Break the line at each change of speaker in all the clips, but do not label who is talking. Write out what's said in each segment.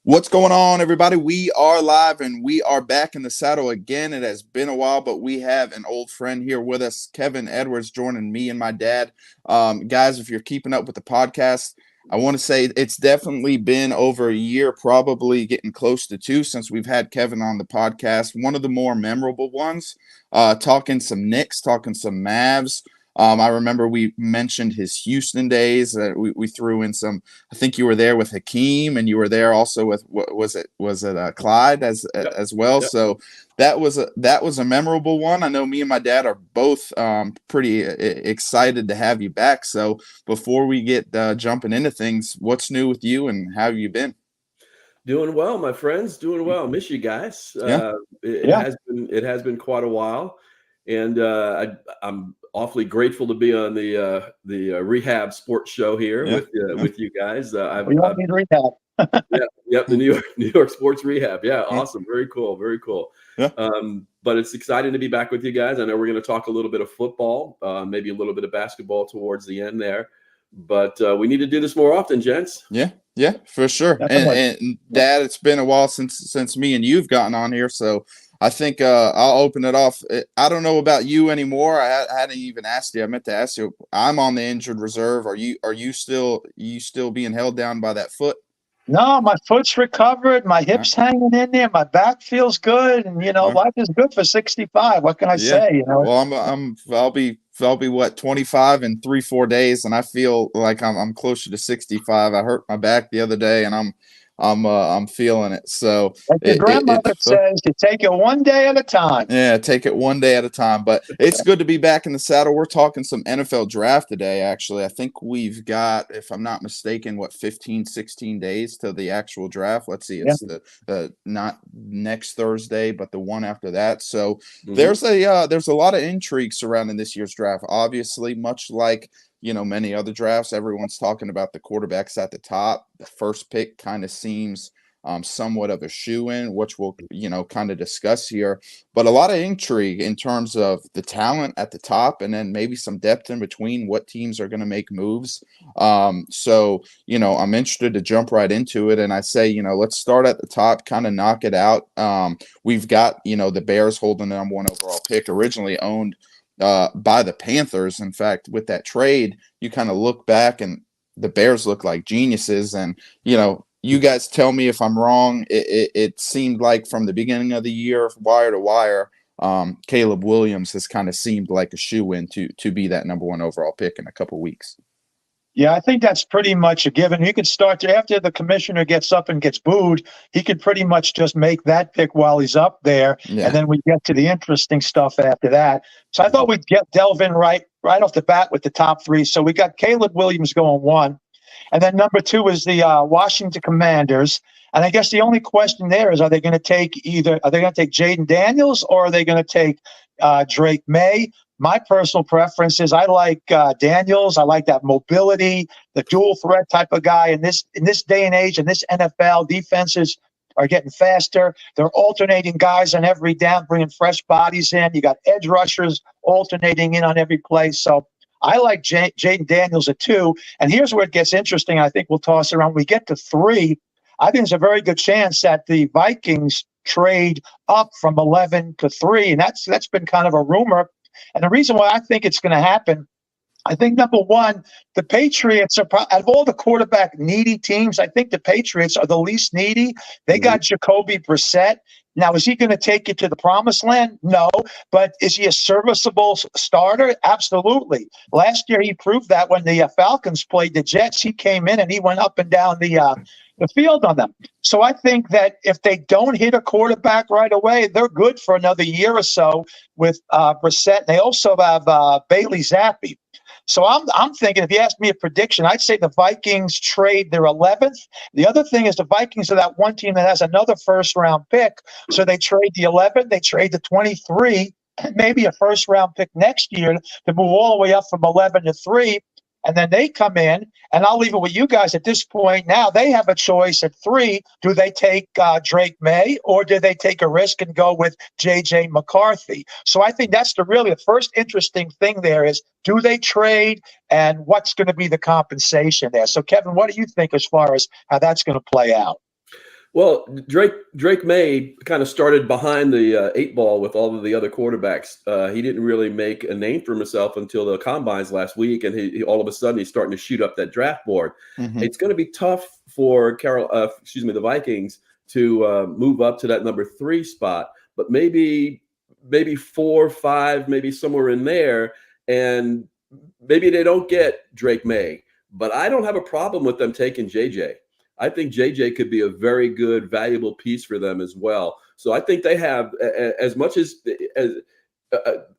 What's going on, everybody? We are live and we are back in the saddle again. It has been a while, but we have an old friend here with us, Kevin Edwards, joining me and my dad. Guys, if you're keeping up with the podcast, I want to say it's definitely been over a year, probably getting close to two, since we've had Kevin on the podcast. One of the more memorable ones, talking some Knicks, talking some Mavs. I remember we mentioned his Houston days. We threw in some. I think you were there with Hakeem, and you were there also with what was it? Was it Clyde as well?
Yep.
So that was a memorable one. I know me and my dad are both pretty excited to have you back. So before we get jumping into things, what's new with you, and how have you been?
Doing well, my friends. Doing well. Miss you guys.
Yeah.
It has been quite a while, and I'm awfully grateful to be on the rehab sports show here
Yeah.
with you guys.
We all need rehab.
The New York Sports Rehab. Yeah, awesome. Very cool. Very cool.
Yeah.
But it's exciting to be back with you guys. I know we're going to talk a little bit of football, maybe a little bit of basketball towards the end there. But we need to do this more often, gents.
Yeah, for sure. And Dad, it's been a while since me and you've gotten on here, so I think I'll open it off. I don't know about you anymore. I hadn't even asked you. I meant to ask you. I'm on the injured reserve. Are you still being held down by that foot?
No, my foot's recovered. My hip's hanging in there. My back feels good, and life is good for 65. What can I say?
Well, I'll be what, 25 in 3-4 days, and I feel like I'm closer to 65. I hurt my back the other day, and I'm feeling it. So
like your grandmother says, you take it one day at a time.
Yeah, take it one day at a time. But it's good to be back in the saddle. We're talking some NFL draft today, actually. I think we've got, if I'm not mistaken, 15, 16 days till the actual draft. Let's see, it's the not next Thursday, but the one after that. So there's a lot of intrigue surrounding this year's draft. Obviously, much like many other drafts, everyone's talking about the quarterbacks at the top. The first pick kind of seems somewhat of a shoe-in, which we'll kind of discuss here, but a lot of intrigue in terms of the talent at the top, and then maybe some depth in between what teams are going to make moves. So I'm interested to jump right into it, and I say let's start at the top, kind of knock it out. We've got the Bears holding the number one overall pick, originally owned by the Panthers. In fact, with that trade, you kind of look back and the Bears look like geniuses. And, you guys tell me if I'm wrong. It seemed like from the beginning of the year, wire to wire, Caleb Williams has kind of seemed like a shoe-in to be that number one overall pick in a couple weeks.
Yeah, I think that's pretty much a given. He could start after the commissioner gets up and gets booed. He could pretty much just make that pick while he's up there, and then we get to the interesting stuff after that. So I thought we'd delve in right off the bat with the top three. So we got Caleb Williams going one, and then number two is the Washington Commanders. And I guess the only question there is, are they going to take Jaden Daniels, or are they going to take Drake May? My personal preference is I like Daniels. I like that mobility, the dual threat type of guy. In this day and age, in this NFL, defenses are getting faster. They're alternating guys on every down, bringing fresh bodies in. You got edge rushers alternating in on every play. So I like Jaden Daniels at 2. And here's where it gets interesting. I think we'll toss around. When we get to 3, I think there's a very good chance that the Vikings trade up from 11 to 3. And that's been kind of a rumor. And the reason why I think it's going to happen, I think, number one, the Patriots are, out of all the quarterback needy teams, I think the Patriots are the least needy. They got Jacoby Brissett. Now, is he going to take it to the promised land? No. But is he a serviceable starter? Absolutely. Last year, he proved that when the Falcons played the Jets. He came in and he went up and down the field on them. So I think that if they don't hit a quarterback right away, they're good for another year or so with Brissett. They also have Bailey Zappi. So I'm thinking, if you ask me a prediction, I'd say the Vikings trade their 11th. The other thing is the Vikings are that one team that has another first-round pick. So they trade the 11th, they trade the 23, and maybe a first-round pick next year to move all the way up from 11 to 3. And then they come in, and I'll leave it with you guys at this point. Now they have a choice at 3. Do they take Drake May, or do they take a risk and go with J.J. McCarthy? So I think that's the first interesting thing there is, do they trade, and what's going to be the compensation there? So, Kevin, what do you think as far as how that's going to play out?
Well, Drake May kind of started behind the 8 ball with all of the other quarterbacks. He didn't really make a name for himself until the combines last week, and he all of a sudden he's starting to shoot up that draft board.
Mhm.
It's going to be tough for the Vikings to move up to that number 3 spot, but maybe 4, 5, maybe somewhere in there, and maybe they don't get Drake May. But I don't have a problem with them taking JJ. I think JJ could be a very good, valuable piece for them as well. So I think they have as much as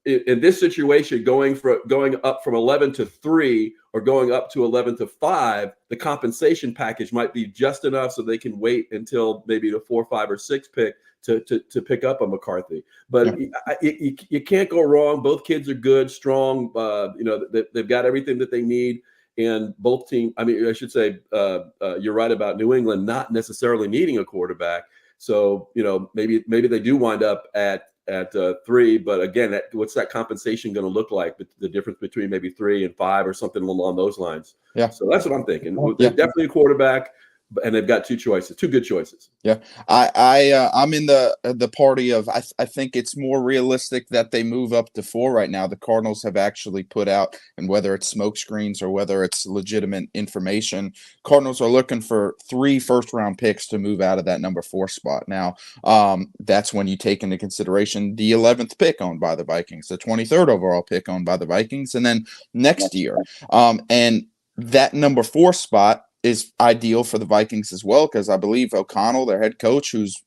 in this situation, going up from 11 to 3 or going up to 11 to 5, the compensation package might be just enough so they can wait until maybe the 4, 5, or 6 pick to pick up a McCarthy. But you can't go wrong. Both kids are good, strong. They've got everything that they need. And both teams, I mean, I should say, you're right about New England not necessarily needing a quarterback. So, maybe they do wind up at 3. But again, what's that compensation going to look like? The difference between maybe 3 and 5 or something along those lines.
Yeah.
So that's what I'm thinking. They're definitely a quarterback, and they've got 2 good choices.
Yeah, I'm in the party of I think it's more realistic that they move up to 4 right now. The Cardinals have actually put out, and whether it's smoke screens or whether it's legitimate information, Cardinals are looking for 3 first-round picks to move out of that number 4 spot. Now, that's when you take into consideration the 11th pick owned by the Vikings, the 23rd overall pick owned by the Vikings, and then next year, and that number 4 spot is ideal for the Vikings as well, because I believe O'Connell, their head coach, who's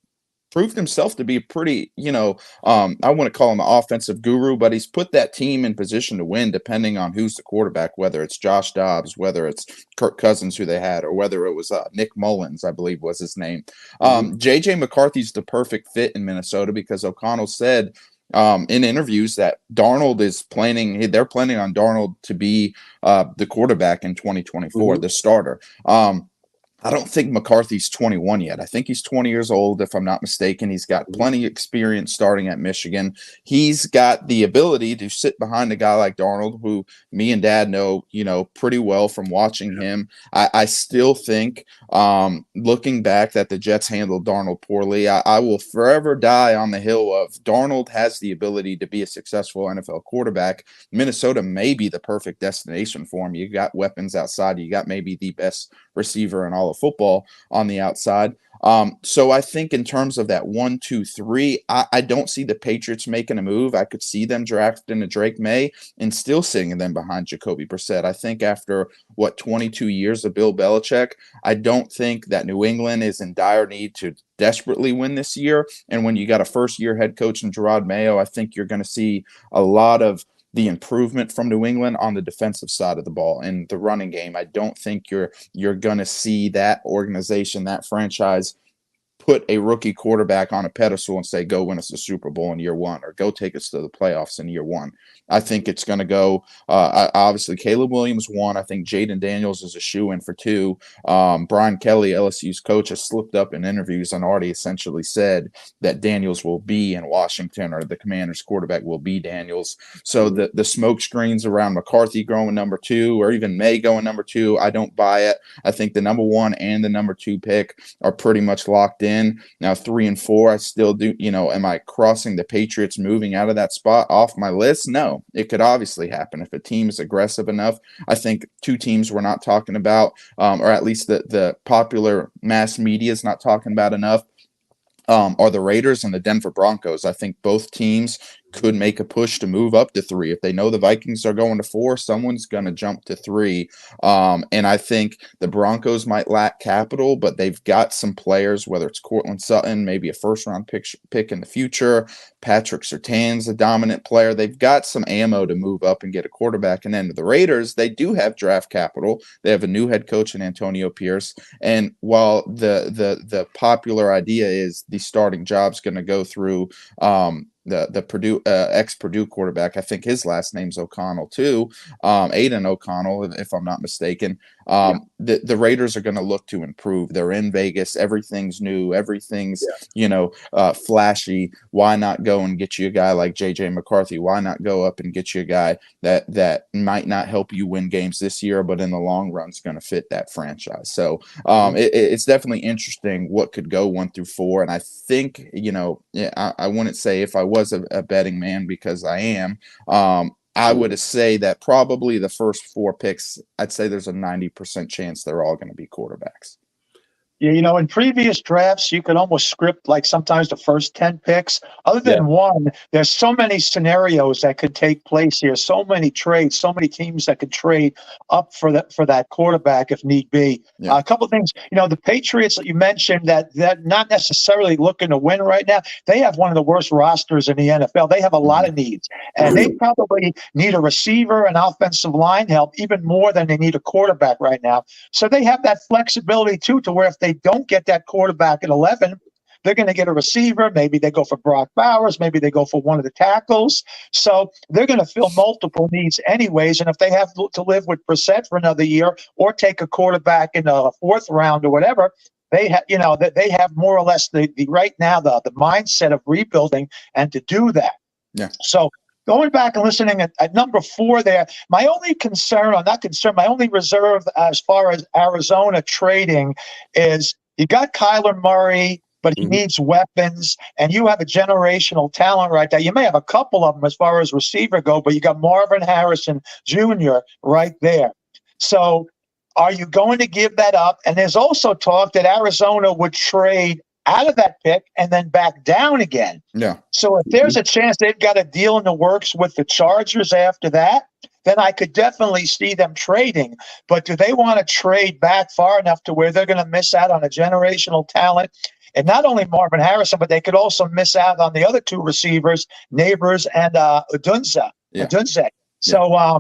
proved himself to be pretty, I want to call him an offensive guru, but he's put that team in position to win depending on who's the quarterback, whether it's Josh Dobbs, whether it's Kirk Cousins, who they had, or whether it was Nick Mullins, I believe was his name. JJ McCarthy's the perfect fit in Minnesota because O'Connell said in interviews that they're planning on Darnold to be the quarterback in 2024, the starter. I don't think McCarthy's 21 yet. I think he's 20 years old, if I'm not mistaken. He's got plenty of experience starting at Michigan. He's got the ability to sit behind a guy like Darnold, who me and Dad know, pretty well from watching him. I still think, looking back, that the Jets handled Darnold poorly. I will forever die on the hill of Darnold has the ability to be a successful NFL quarterback. Minnesota may be the perfect destination for him. You got weapons outside. You got maybe the best receiver in all of football on the outside. So I think in terms of that 1, 2, 3, I don't see the Patriots making a move. I could see them drafting a Drake May and still sitting them behind Jacoby Brissett. I think after 22 years of Bill Belichick, I don't think that New England is in dire need to desperately win this year. And when you got a first-year head coach in Gerard Mayo, I think you're going to see a lot of the improvement from New England on the defensive side of the ball and the running game. I don't think you're going to see that organization, that franchise, put a rookie quarterback on a pedestal and say, go win us a Super Bowl in year 1 or go take us to the playoffs in year 1. I think it's going to go, obviously, Caleb Williams 1. I think Jaden Daniels is a shoo-in for 2. Brian Kelly, LSU's coach, has slipped up in interviews and already essentially said that Daniels will be in Washington, or the Commanders' quarterback will be Daniels. So the smoke screens around McCarthy going number 2 or even May going number 2, I don't buy it. I think the number 1 and the number 2 pick are pretty much locked in. Now 3 and 4, I still do, am I crossing the Patriots moving out of that spot off my list? No, it could obviously happen if a team is aggressive enough. I think 2 teams we're not talking about, or at least the popular mass media is not talking about enough, are the Raiders and the Denver Broncos. I think both teams could make a push to move up to 3. If they know the Vikings are going to 4, someone's going to jump to 3. And I think the Broncos might lack capital, but they've got some players, whether it's Cortland Sutton, maybe a first-round pick in the future. Patrick Surtain's a dominant player. They've got some ammo to move up and get a quarterback. And then the Raiders, they do have draft capital. They have a new head coach in Antonio Pierce. And while the popular idea is the starting job's going to go through the Purdue ex-Purdue quarterback, I think his last name's O'Connell too, Aiden O'Connell, if I'm not mistaken. The Raiders are going to look to improve. They're in Vegas. Everything's new. Everything's, flashy. Why not go and get you a guy like J.J. McCarthy? Why not go up and get you a guy that might not help you win games this year, but in the long run is going to fit that franchise? So it's definitely interesting what could go 1 through 4. And I think, I wouldn't say if I was a betting man, because I am, I would say that probably the first 4 picks, I'd say there's a 90% chance they're all going to be quarterbacks.
Yeah, in previous drafts, you could almost script like sometimes the first 10 picks. Other than one, there's so many scenarios that could take place here, so many trades, so many teams that could trade up for that quarterback if need be.
Yeah.
A couple of things, the Patriots that you mentioned that not necessarily looking to win right now, they have one of the worst rosters in the NFL. They have a lot of needs, and they probably need a receiver and offensive line help even more than they need a quarterback right now. So they have that flexibility too, to where if they don't get that quarterback at 11, they're going to get a receiver. Maybe they go for Brock Bowers. Maybe they go for one of the tackles. So they're going to fill multiple needs anyways. And if they have to live with Brissett for another year or take a quarterback in the 4th round or whatever, they have, they have more or less the right now the mindset of rebuilding and to do that.
Yeah.
So going back and listening at number 4 there, my only concern, or not concern, my only reserve as far as Arizona trading is you got Kyler Murray, but he needs weapons, and you have a generational talent right there. You may have a couple of them as far as receiver go, but you got Marvin Harrison Jr. right there. So are you going to give that up? And there's also talk that Arizona would trade out of that pick and then back down again.
Yeah.
So if there's a chance they've got a deal in the works with the Chargers after that, then I could definitely see them trading. But do they want to trade back far enough to where they're going to miss out on a generational talent? And not only Marvin Harrison, but they could also miss out on the other 2 receivers, Neighbors and Odunze. So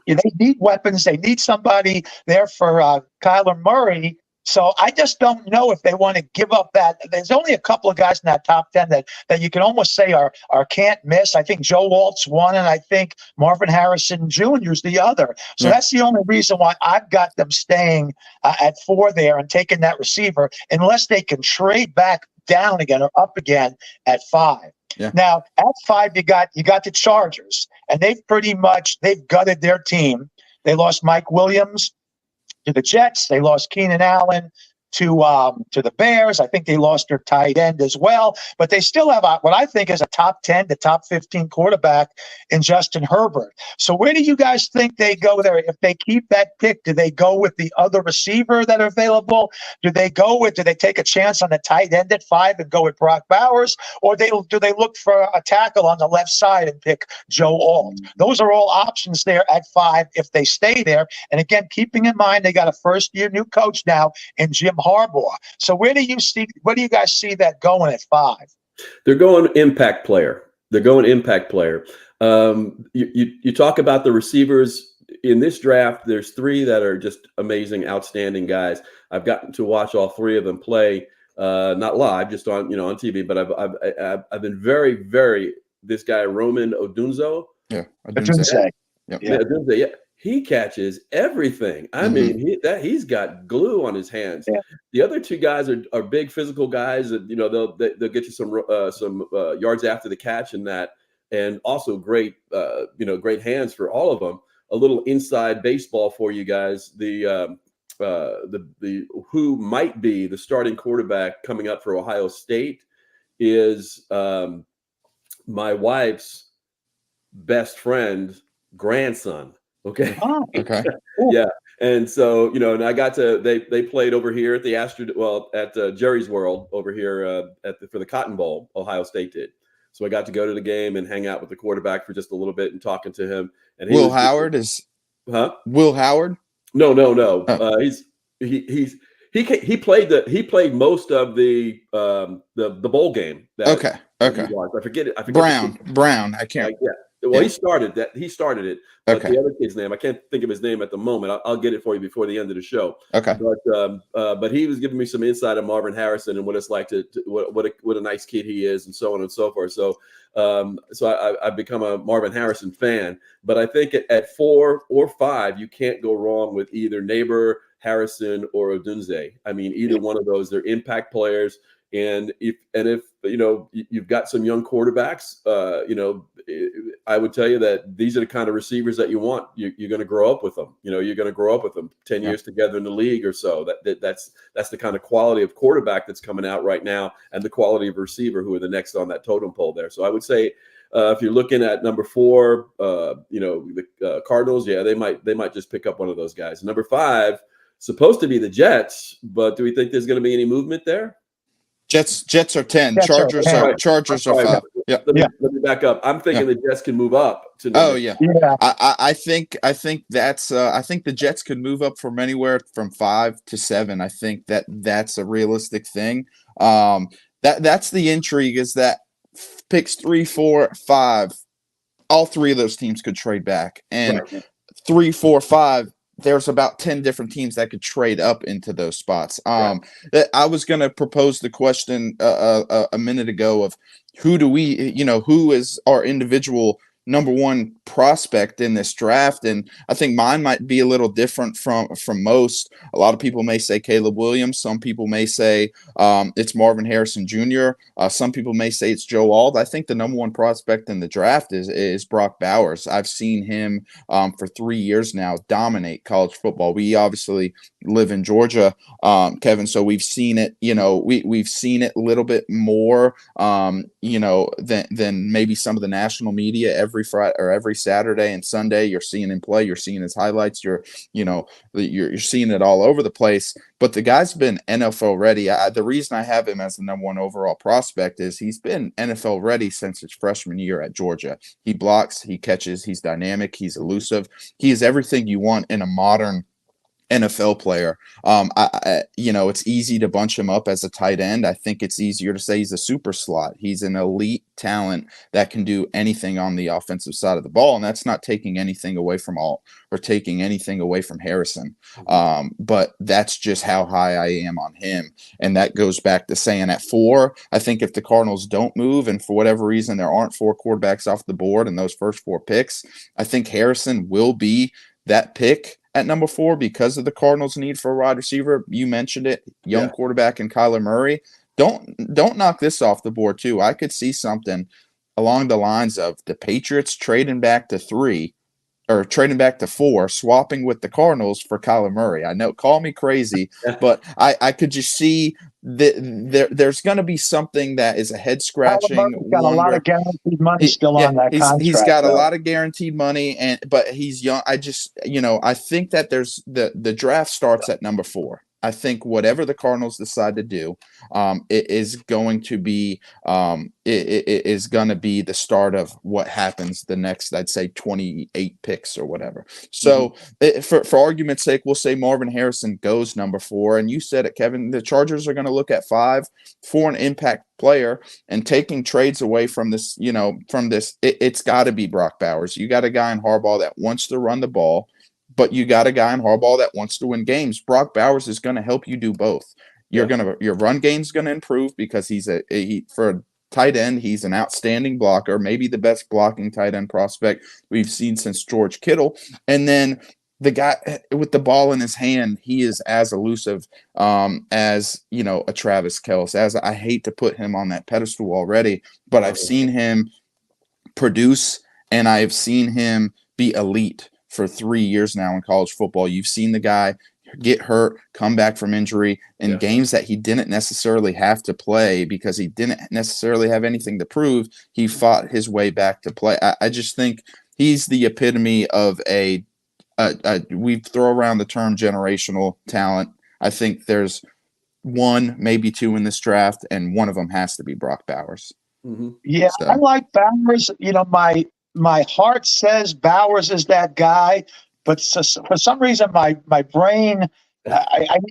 they need weapons. They need somebody there for Kyler Murray. So I just don't know if they want to give up that. There's only a couple of guys in that top 10 that you can almost say are can't miss. I think Joe Alt's one, and I think Marvin Harrison Jr. is the other. So that's the only reason why I've got them staying at 4 there and taking that receiver, unless they can trade back down again or up again at 5.
Yeah.
Now at 5, you got the Chargers, and they've gutted their team. They lost Mike Williams to the Jets. They lost Keenan Allen to the Bears. I think they lost their tight end as well, but they still have what I think is a top 10 to top 15 quarterback in Justin Herbert. So where do you guys think they go there? If they keep that pick, do they go with the other receiver that are available? Do they take a chance on the tight end at 5 and go with Brock Bowers? Or do they look for a tackle on the left side and pick Joe Alt? Those are all options there at 5 if they stay there. And again, keeping in mind, they got a first-year new coach now in Jim Harbaugh. So where do you guys see that going at 5?
They're going impact player. You talk about the receivers in this draft. There's 3 that are just amazing, outstanding guys. I've gotten to watch all 3 of them play, not live, just on TV. But I've been very, very, this guy Roman Odunze.
Yeah,
Odunze.
Yeah. He catches everything. I mean, he's got glue on his hands. Yeah. The other 2 guys are big physical guys that they'll get you some yards after the catch and also great great hands for all of them. A little inside baseball for you guys. The who might be the starting quarterback coming up for Ohio State is my wife's best friend's grandson. Okay.
Oh,
okay.
Yeah. And so, and I got to, they played over here at the at Jerry's World over here for the Cotton Bowl, Ohio State did. So I got to go to the game and hang out with the quarterback for just a little bit and talking to him. And
Will Howard? No.
Oh. He played most of the bowl game.
Okay.
I forget it.
Brown. I can't.
Yeah. Well, he started that. He started it. But
Okay.
the other kid's name, I can't think of his name at the moment. I'll get it for you before the end of the show.
Okay.
But he was giving me some insight on Marvin Harrison and what it's like to what a nice kid he is, and so on and so forth. So I've become a Marvin Harrison fan. But I think at 4 or 5, you can't go wrong with either Neighbor, Harrison, or Odunze. I mean, either one of those. They're impact players. And if you've got some young quarterbacks, I would tell you that these are the kind of receivers that you want. You're going to grow up with them. You're going to grow up with them 10 years together in the league or so. That's the kind of quality of quarterback that's coming out right now, and the quality of receiver who are the next on that totem pole there. So I would say if you're looking at number 4, the Cardinals, they might just pick up one of those guys. Number 5, supposed to be the Jets, but do we think there's going to be any movement there?
Jets are 10.
Jets
Chargers
are 10.
Chargers are 5. Yeah.
Let me back up. I'm thinking the Jets can move up to.
I think that's I think the Jets could move up from anywhere from 5 to 7. I think that's a realistic thing. That's the intrigue, is that picks 3, 4, 5, all 3 of those teams could trade back, and 3, 4, 5. There's about 10 different teams that could trade up into those spots. I was going to propose the question a minute ago of who is our individual number 1 prospect in this draft, and I think mine might be a little different from most. A lot of people may say Caleb Williams. Some people may say it's Marvin Harrison Jr. Some people may say it's Joe Alt. I think the number 1 prospect in the draft is Brock Bowers. I've seen him for 3 years now dominate college football. We obviously live in Georgia, Kevin, so we've seen it. We've seen it a little bit more, than maybe some of the national media. Every Friday or every Saturday and Sunday, you're seeing him play. You're seeing his highlights. You're seeing it all over the place. But the guy's been NFL ready. The reason I have him as the number 1 overall prospect is he's been NFL ready since his freshman year at Georgia. He blocks, he catches, he's dynamic, he's elusive. He is everything you want in a modern NFL player. It's easy to bunch him up as a tight end. I think it's easier to say he's a super slot. He's an elite talent that can do anything on the offensive side of the ball, and that's not taking anything away from Alt or taking anything away from Harrison. But that's just how high I am on him, and that goes back to saying at 4, I think if the Cardinals don't move, and for whatever reason there aren't 4 quarterbacks off the board in those first 4 picks, I think Harrison will be that pick at number 4 because of the Cardinals' need for a wide receiver. You mentioned it, young quarterback in Kyler Murray. Don't knock this off the board too. I could see something along the lines of the Patriots trading back to 3 or trading back to 4, swapping with the Cardinals for Kyler Murray. I know, call me crazy, but I could just see that there's going to be something that is a head scratching.
Got a lot of guaranteed money still on that contract.
He's got a lot of guaranteed money, but he's young. I just, I think that there's the draft starts at number 4. I think whatever the Cardinals decide to do, it is going to be it is going to be the start of what happens the next, I'd say, 28 picks or whatever. So for argument's sake, we'll say Marvin Harrison goes number 4, and you said it, Kevin. The Chargers are going to look at 5 for an impact player, and taking trades away from this. It's got to be Brock Bowers. You got a guy in Harbaugh that wants to run the ball, but you got a guy in Harbaugh that wants to win games. Brock Bowers is going to help you do both. Your run game's going to improve because for a tight end, he's an outstanding blocker, maybe the best blocking tight end prospect we've seen since George Kittle. And then the guy with the ball in his hand, he is as elusive as a Travis Kelce. As I hate to put him on that pedestal already, but I've seen him produce, and I've seen him be elite for 3 years now in college football. You've seen the guy get hurt, come back from injury in games that he didn't necessarily have to play because he didn't necessarily have anything to prove. He fought his way back to play. I just think he's the epitome of we throw around the term generational talent. I think there's 1, maybe 2 in this draft, and one of them has to be Brock Bowers.
Yeah, so. I like Bowers. My heart says Bowers is that guy, but for some reason my brain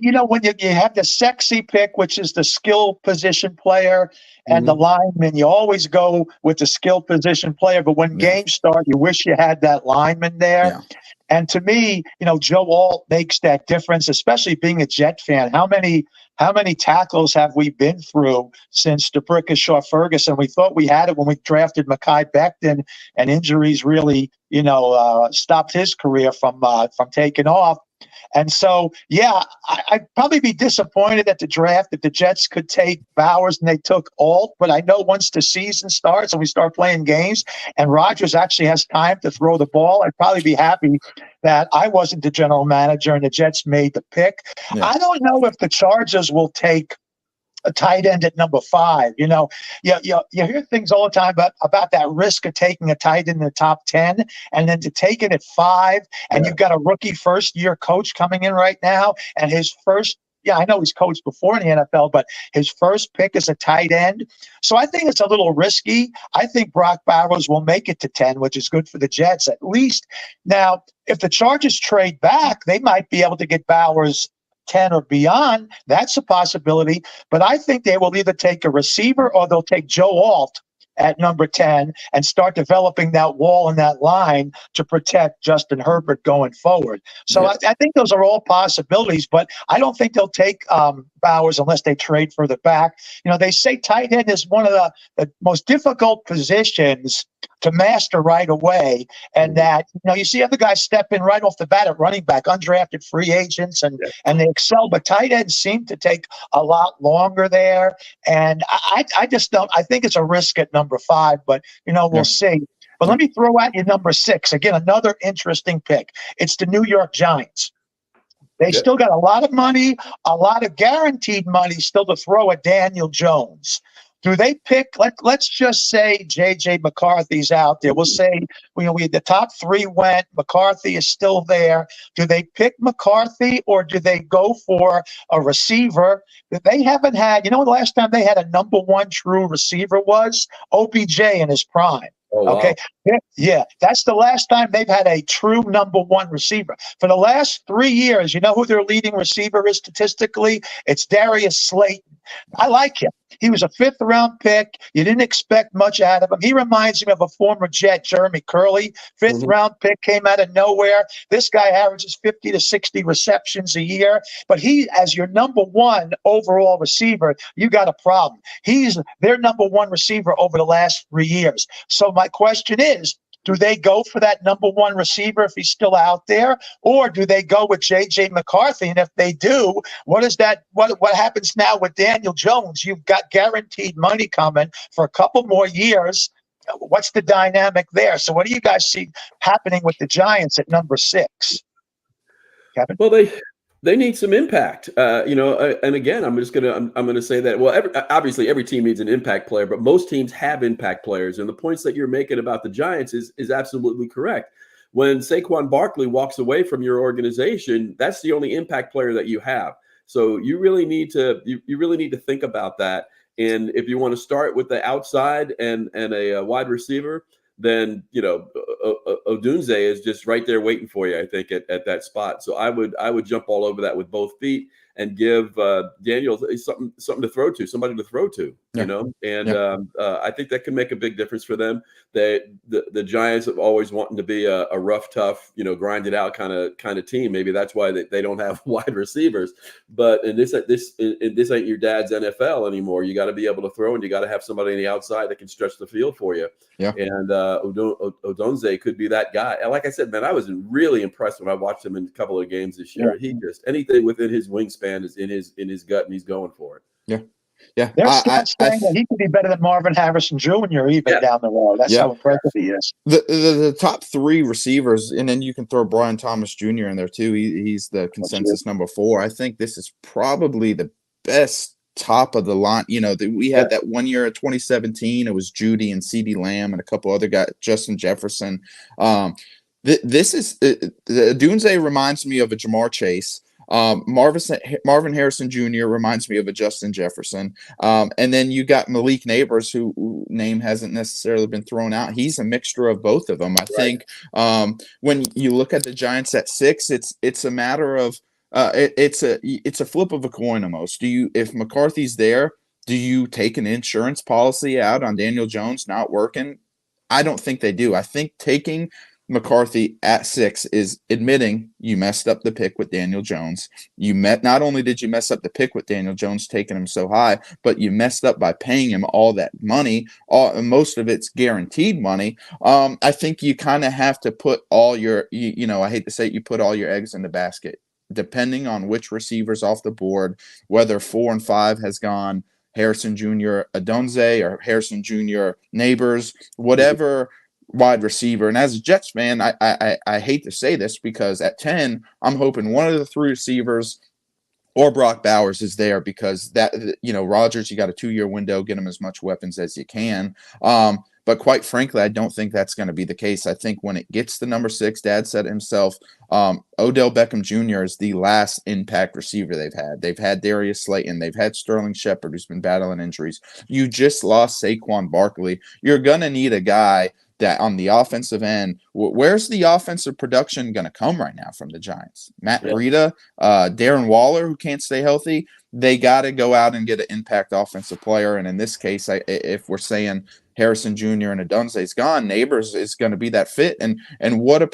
You know, when you have the sexy pick, which is the skill position player, and the lineman, you always go with the skill position player. But when games start, you wish you had that lineman there.
Yeah.
And to me, you know, Joe Alt makes that difference, especially being a Jet fan. How many tackles have we been through since DeBrickashaw Ferguson? We thought we had it when we drafted Mekhi Becton, and injuries really, you know, stopped his career from taking off. And so, yeah, I'd probably be disappointed at the draft if the Jets could take Bowers and they took Alt. But I know once the season starts and we start playing games and Rodgers actually has time to throw the ball, I'd probably be happy that I wasn't the general manager and the Jets made the pick.
Yeah.
I don't know if the Chargers will take a tight end at number 5. You know, you hear things all the time about that risk of taking a tight end in the top 10 and then to take it at 5. And you've got a rookie first-year coach coming in right now, and his first – yeah, I know he's coached before in the NFL, but his first pick is a tight end. So I think it's a little risky. I think Brock Bowers will make it to 10, which is good for the Jets at least. Now, if the Chargers trade back, they might be able to get Bowers 10 or beyond. That's a possibility. But I think they will either take a receiver or they'll take Joe Alt at number 10 and start developing that wall and that line to protect Justin Herbert going forward. So I think those are all possibilities, but I don't think they'll take Bowers unless they trade further back. You know, they say tight end is one of the most difficult positions to master right away, and that, you know, you see other guys step in right off the bat at running back, undrafted free agents, and they excel, but tight ends seem to take a lot longer there. And I just don't. I think it's a risk at number 5, but you know, we'll see. But let me throw out your number 6 again. Another interesting pick. It's the New York Giants. They still got a lot of money, a lot of guaranteed money still to throw at Daniel Jones. Do they pick? Let's just say J.J. McCarthy's out there. We'll say the top 3 went. McCarthy is still there. Do they pick McCarthy or do they go for a receiver that they haven't had? You know, the last time they had a number 1 true receiver was OBJ in his prime.
Oh,
okay.
Wow.
Yeah. That's the last time they've had a true number 1 receiver. For the last 3 years, you know who their leading receiver is statistically? It's Darius Slayton. I like him. He was a 5th-round pick. You didn't expect much out of him. He reminds me of a former Jet, Jeremy Curley. 5th-round pick, came out of nowhere. This guy averages 50 to 60 receptions a year. But he, as your number 1 overall receiver, you got a problem. He's their number 1 receiver over the last 3 years. So my question is, do they go for that number 1 receiver if he's still out there, or do they go with J.J. McCarthy? And if they do, what happens now with Daniel Jones? You've got guaranteed money coming for a couple more years. What's the dynamic there? So what do you guys see happening with the Giants at number 6? Kevin?
Well, they need some impact, and again, I'm gonna say that. Well, obviously every team needs an impact player, but most teams have impact players. And the points that you're making about the Giants is absolutely correct. When Saquon Barkley walks away from your organization, that's the only impact player that you have. So you really need to think about that. And if you want to start with the outside and a wide receiver, then Odunze is just right there waiting for you, I think, at that spot. So I would jump all over that with both feet and give Daniel something to throw to, somebody to throw to, and I think that can make a big difference for them. The Giants have always wanted to be a rough, tough, grinded out kind of team. Maybe that's why they don't have wide receivers. But this ain't your dad's NFL anymore. You got to be able to throw, and you got to have somebody on the outside that can stretch the field for you. Yeah. And Odunze could be that guy. And like I said, man, I was really impressed when I watched him in a couple of games this year. Yeah. He just, anything within his wingspan is in his gut, and he's going for it.
Yeah. Yeah.
They're saying that he could be better than Marvin Harrison Jr. even down the road. That's how impressive he is.
The top 3 receivers, and then you can throw Brian Thomas Jr. in there too. He's the consensus number 4. I think this is probably the best top of the line. We had that one year at 2017. It was Judy and CeeDee Lamb and a couple other guys, Justin Jefferson. This is Dunze reminds me of a Jamar Chase. Marvin Harrison Jr. reminds me of a Justin Jefferson. And then you got Malik Neighbors, who name hasn't necessarily been thrown out. He's a mixture of both of them. I think when you look at the Giants at 6, it's a matter of It's a flip of a coin almost. If McCarthy's there, do you take an insurance policy out on Daniel Jones not working? I don't think they do. I think taking McCarthy at 6 is admitting you messed up the pick with Daniel Jones. Not only did you mess up the pick with Daniel Jones, taking him so high, but you messed up by paying him all that money. Most of it's guaranteed money. I think you kind of have to put all your, I hate to say it, you put all your eggs in the basket, depending on which receivers off the board, whether 4 and 5 has gone Harrison Jr. Adonze or Harrison Jr. Neighbors, whatever wide receiver. And as a Jets fan, I hate to say this because at 10, I'm hoping one of the 3 receivers or Brock Bowers is there because Rodgers, you got a 2-year window, get him as much weapons as you can. But quite frankly, I don't think that's going to be the case. I think when it gets to number 6, Dad said it himself, Odell Beckham Jr. is the last impact receiver they've had. They've had Darius Slayton. They've had Sterling Shepard, who's been battling injuries. You just lost Saquon Barkley. You're going to need a guy that on the offensive end, where's the offensive production going to come right now from the Giants? Matt Breida, Darren Waller, who can't stay healthy. They got to go out and get an impact offensive player. And in this case, if we're saying Harrison Jr. and Adonze's gone, Neighbors is going to be that fit. And what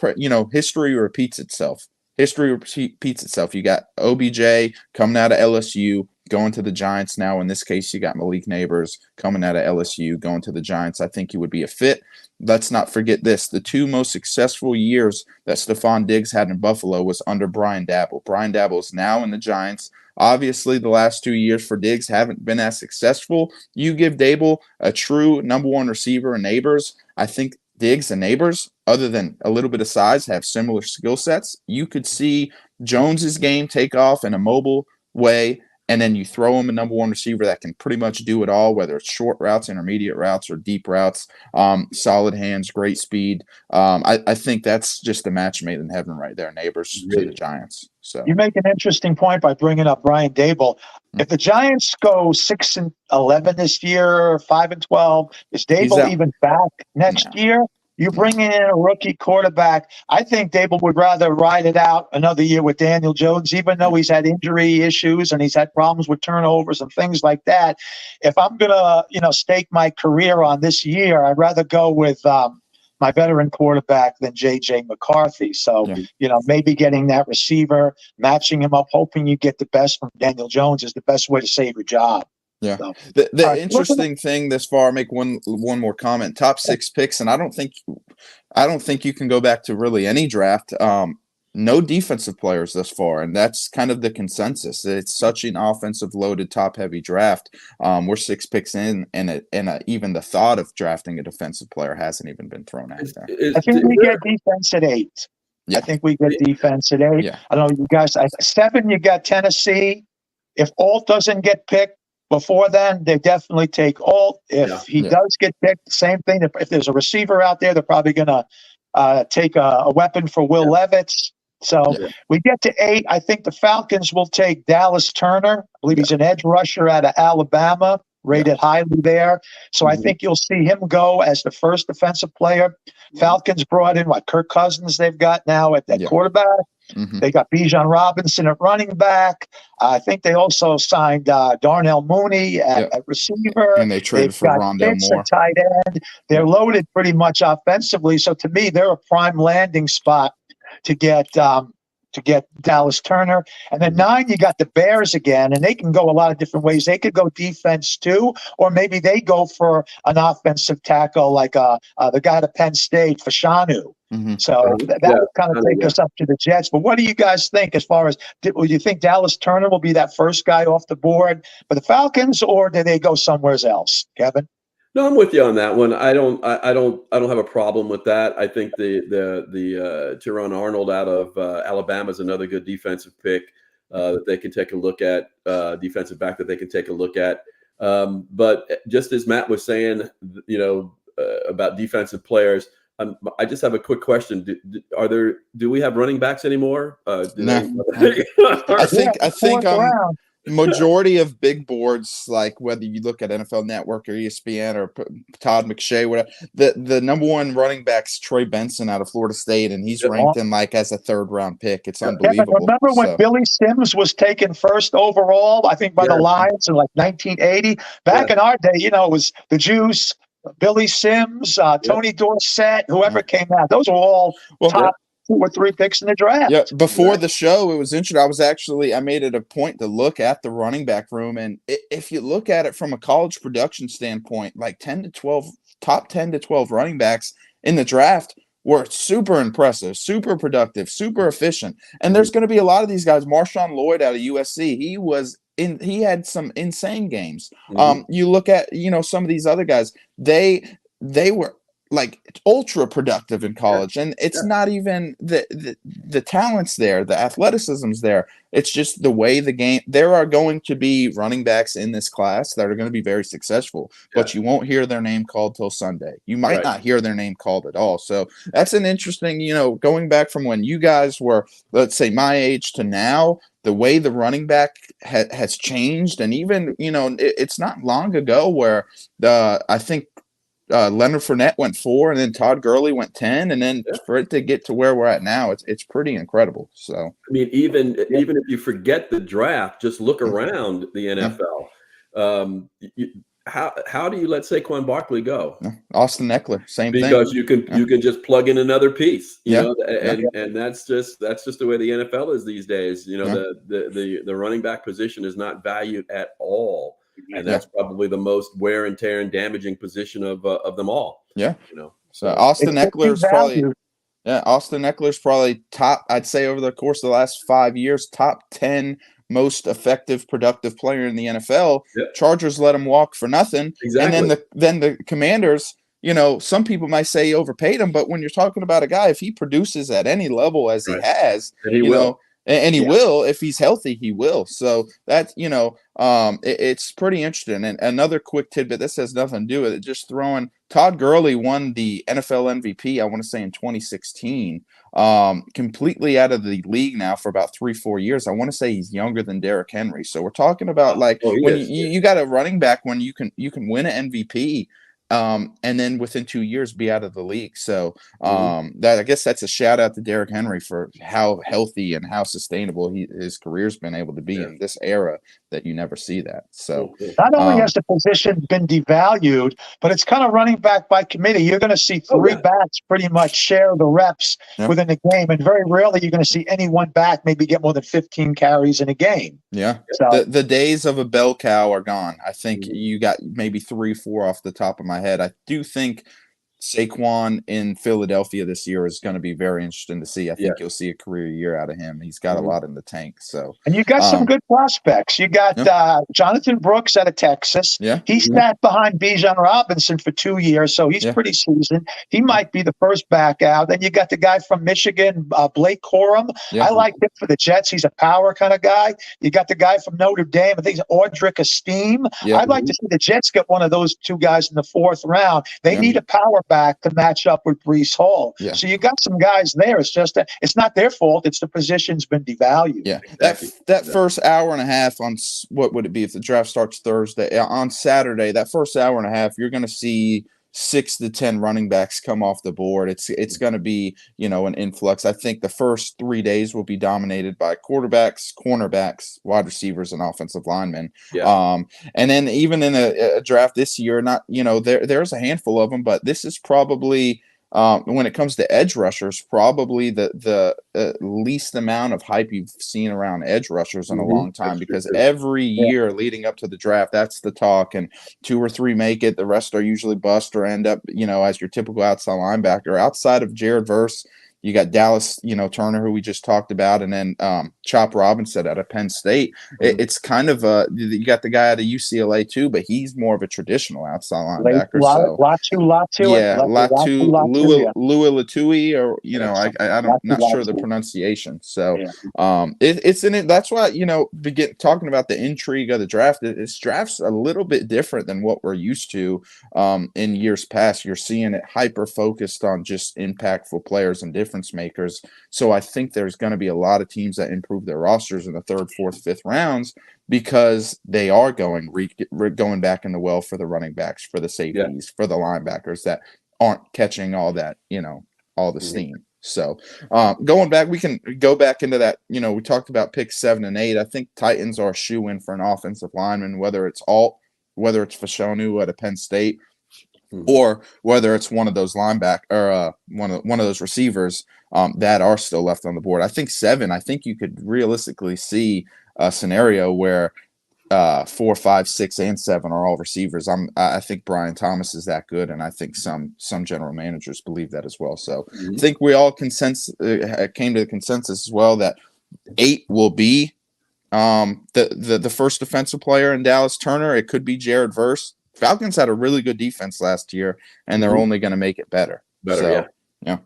history repeats itself. History repeats itself. You got OBJ coming out of LSU, going to the Giants now. In this case, you got Malik Neighbors coming out of LSU, going to the Giants. I think he would be a fit. Let's not forget this. The 2 most successful years that Stephon Diggs had in Buffalo was under Brian Dabble. Brian Dabble is now in the Giants. Obviously, the last 2 years for Diggs haven't been as successful. You give Dable a true number 1 receiver and Neighbors. I think Diggs and Neighbors, other than a little bit of size, have similar skill sets. You could see Jones's game take off in a mobile way, and then you throw him a number 1 receiver that can pretty much do it all, whether it's short routes, intermediate routes, or deep routes. Solid hands, great speed. I think that's just a match made in heaven right there, Neighbors to the Giants. So
you make an interesting point by bringing up Brian Dable. If the Giants go 6-11 this year, 5-12, is Dable even back next year? You bring in a rookie quarterback. I think Dable would rather ride it out another year with Daniel Jones, even though he's had injury issues and he's had problems with turnovers and things like that. If I'm gonna, stake my career on this year, I'd rather go with my veteran quarterback than J.J. McCarthy. So, maybe getting that receiver, matching him up, hoping you get the best from Daniel Jones is the best way to save your job.
Yeah. So, the interesting thing this far, make one more comment. Top 6 picks, and I don't think you can go back to really any draft. No defensive players thus far, and that's kind of the consensus. It's such an offensive loaded, top heavy draft. We're 6 picks in, and even the thought of drafting a defensive player hasn't even been thrown out there.
I think we get defense at 8. Yeah. I think we get defense at 8. Yeah. I don't know, you guys. 7, you got Tennessee. If Alt doesn't get picked before then, they definitely take Alt. If he does get picked, the same thing. If there's a receiver out there, they're probably going to take a weapon for Will Levis. So we get to 8. I think the Falcons will take Dallas Turner. I believe he's an edge rusher out of Alabama, rated highly there. So I think you'll see him go as the first defensive player. Falcons brought in Kirk Cousins they've got now at that quarterback. They got Bijan Robinson at running back. I think they also signed Darnell Mooney at receiver.
And they traded for Rondell Moore
at tight end. They're loaded pretty much offensively. So to me, they're a prime landing spot to get Dallas Turner. And then 9, you got the Bears again, and they can go a lot of different ways. They could go defense too, or maybe they go for an offensive tackle like the guy at Penn State, Fashanu. So that would kind of take us up to the Jets. But what do you guys think as far as, do you think Dallas Turner will be that first guy off the board for the Falcons, or do they go somewhere else, Kevin?
No, I'm with you on that one. I don't have a problem with that. I think the Teron Arnold out of Alabama is another good defensive pick that they can take a look at, defensive back that they can take a look at. But just as Matt was saying, about defensive players, I just have a quick question. Do we have running backs anymore?
No. I think majority of big boards, like whether you look at NFL Network or ESPN or Todd McShay, whatever, the number one running back's Troy Benson out of Florida State, and he's ranked in like as a 3rd-round pick. It's unbelievable.
Remember when Billy Sims was taken first overall, I think by the Lions in like 1980? Back in our day, it was the Juice, Billy Sims, Tony Dorsett, whoever came out. Those were all top 2 or 3 picks in the draft.
Yeah, before the show, it was interesting. I made it a point to look at the running back room, and if you look at it from a college production standpoint, like 10 to 12, top 10 to 12 running backs in the draft were super impressive, super productive, super efficient. And there's going to be a lot of these guys. Marshawn Lloyd out of USC, he had some insane games. You look at, some of these other guys, they were like ultra productive in college, and it's not even the talent's there, the athleticism's there. It's just the way the game. There are going to be running backs in this class that are going to be very successful, but you won't hear their name called till Sunday. You might not hear their name called at all. So that's an interesting, going back from when you guys were, let's say, my age to now, the way the running back has changed. And even, it's not long ago where I think Leonard Fournette went 4, and then Todd Gurley went 10, and then for it to get to where we're at now, it's pretty incredible. So
I mean, even if you forget the draft, just look around the NFL. How do you let Saquon Barkley go?
Austin Eckler, same thing.
Because you can just plug in another piece, and that's just the way the NFL is these days. The running back position is not valued at all. And that's probably the most wear and tear and damaging position of them all. Yeah.
So Austin Eckler's probably top, I'd say, over the course of the last 5 years, top 10 most effective, productive player in the NFL. Chargers let him walk for nothing. Exactly. And then the Commanders, some people might say he overpaid him, but when you're talking about a guy, if he produces at any level as he has, and he will. And he will, if he's healthy, he will. So that's, it's pretty interesting. And another quick tidbit, this has nothing to do with it, just throwing, Todd Gurley won the NFL MVP, I want to say in 2016, completely out of the league now for about 3-4 years. I want to say he's younger than Derrick Henry. So we're talking about when you got a running back when you can win an MVP, and then within 2 years be out of the league. So that, I guess that's a shout out to Derrick Henry for how healthy and how sustainable his career's been able to be in this era that you never see that. So
not only has the position been devalued, but it's kind of running back by committee. You're going to see 3 backs pretty much share the reps within the game, and very rarely you're going to see any one back maybe get more than 15 carries in a game.
Yeah. So, the days of a bell cow are gone. I think you got maybe 3-4 off the top of my head. I do think Saquon in Philadelphia this year is going to be very interesting to see. I think you'll see a career year out of him. He's got a lot in the tank. So,
and you got some good prospects. You got Jonathan Brooks out of Texas. He sat behind Bijan Robinson for 2 years, so he's pretty seasoned. He might be the first back out. Then you got the guy from Michigan, Blake Corum. I like him for the Jets. He's a power kind of guy. You got the guy from Notre Dame. I think he's Audric Esteem. I'd like to see the Jets get one of those 2 guys in the 4th round. They need a power back to match up with Breece Hall. So you got some guys there. It's just that it's not their fault. It's the position's been devalued.
That first hour and a half on, what would it be if the draft starts Thursday? On Saturday, that first hour and a half, you're going to see 6 to 10 running backs come off the board. It's going to be, an influx. I think the first 3 days will be dominated by quarterbacks, cornerbacks, wide receivers, and offensive linemen. And then even in a draft this year, not, there's a handful of them, but this is probably, when it comes to edge rushers, probably the least amount of hype you've seen around edge rushers in a long time, because every year leading up to the draft, that's the talk, and 2 or 3 make it. The rest are usually bust or end up, as your typical outside linebacker. Outside of Jared Verse, you got Dallas, Turner, who we just talked about, and then Chop Robinson out of Penn State. It's kind of you got the guy out of UCLA too, but he's more of a traditional outside linebacker. Louis Latui, or I'm not sure the pronunciation. So it's in it. That's why talking about the intrigue of the draft. This draft's a little bit different than what we're used to in years past. You're seeing it hyper focused on just impactful players and different difference makers. So I think there's going to be a lot of teams that improve their rosters in the third, fourth, fifth rounds because they are going back in the well for the running backs, for the safeties, for the linebackers that aren't catching all that, all the steam. So going back, we can go back into that. We talked about picks 7 and 8. I think Titans are a shoe-in for an offensive lineman, whether it's Alt, whether it's Fashanu at a Penn State, or whether it's one of those linebacker or one of those receivers that are still left on the board. I think 7. I think you could realistically see a scenario where 4, 5, 6, and 7 are all receivers. I think Brian Thomas is that good, and I think some general managers believe that as well. So I think we all came to the consensus as well that 8 will be the first defensive player in Dallas Turner. It could be Jared Verse. Falcons had a really good defense last year, and they're only going to make it better. So, yeah.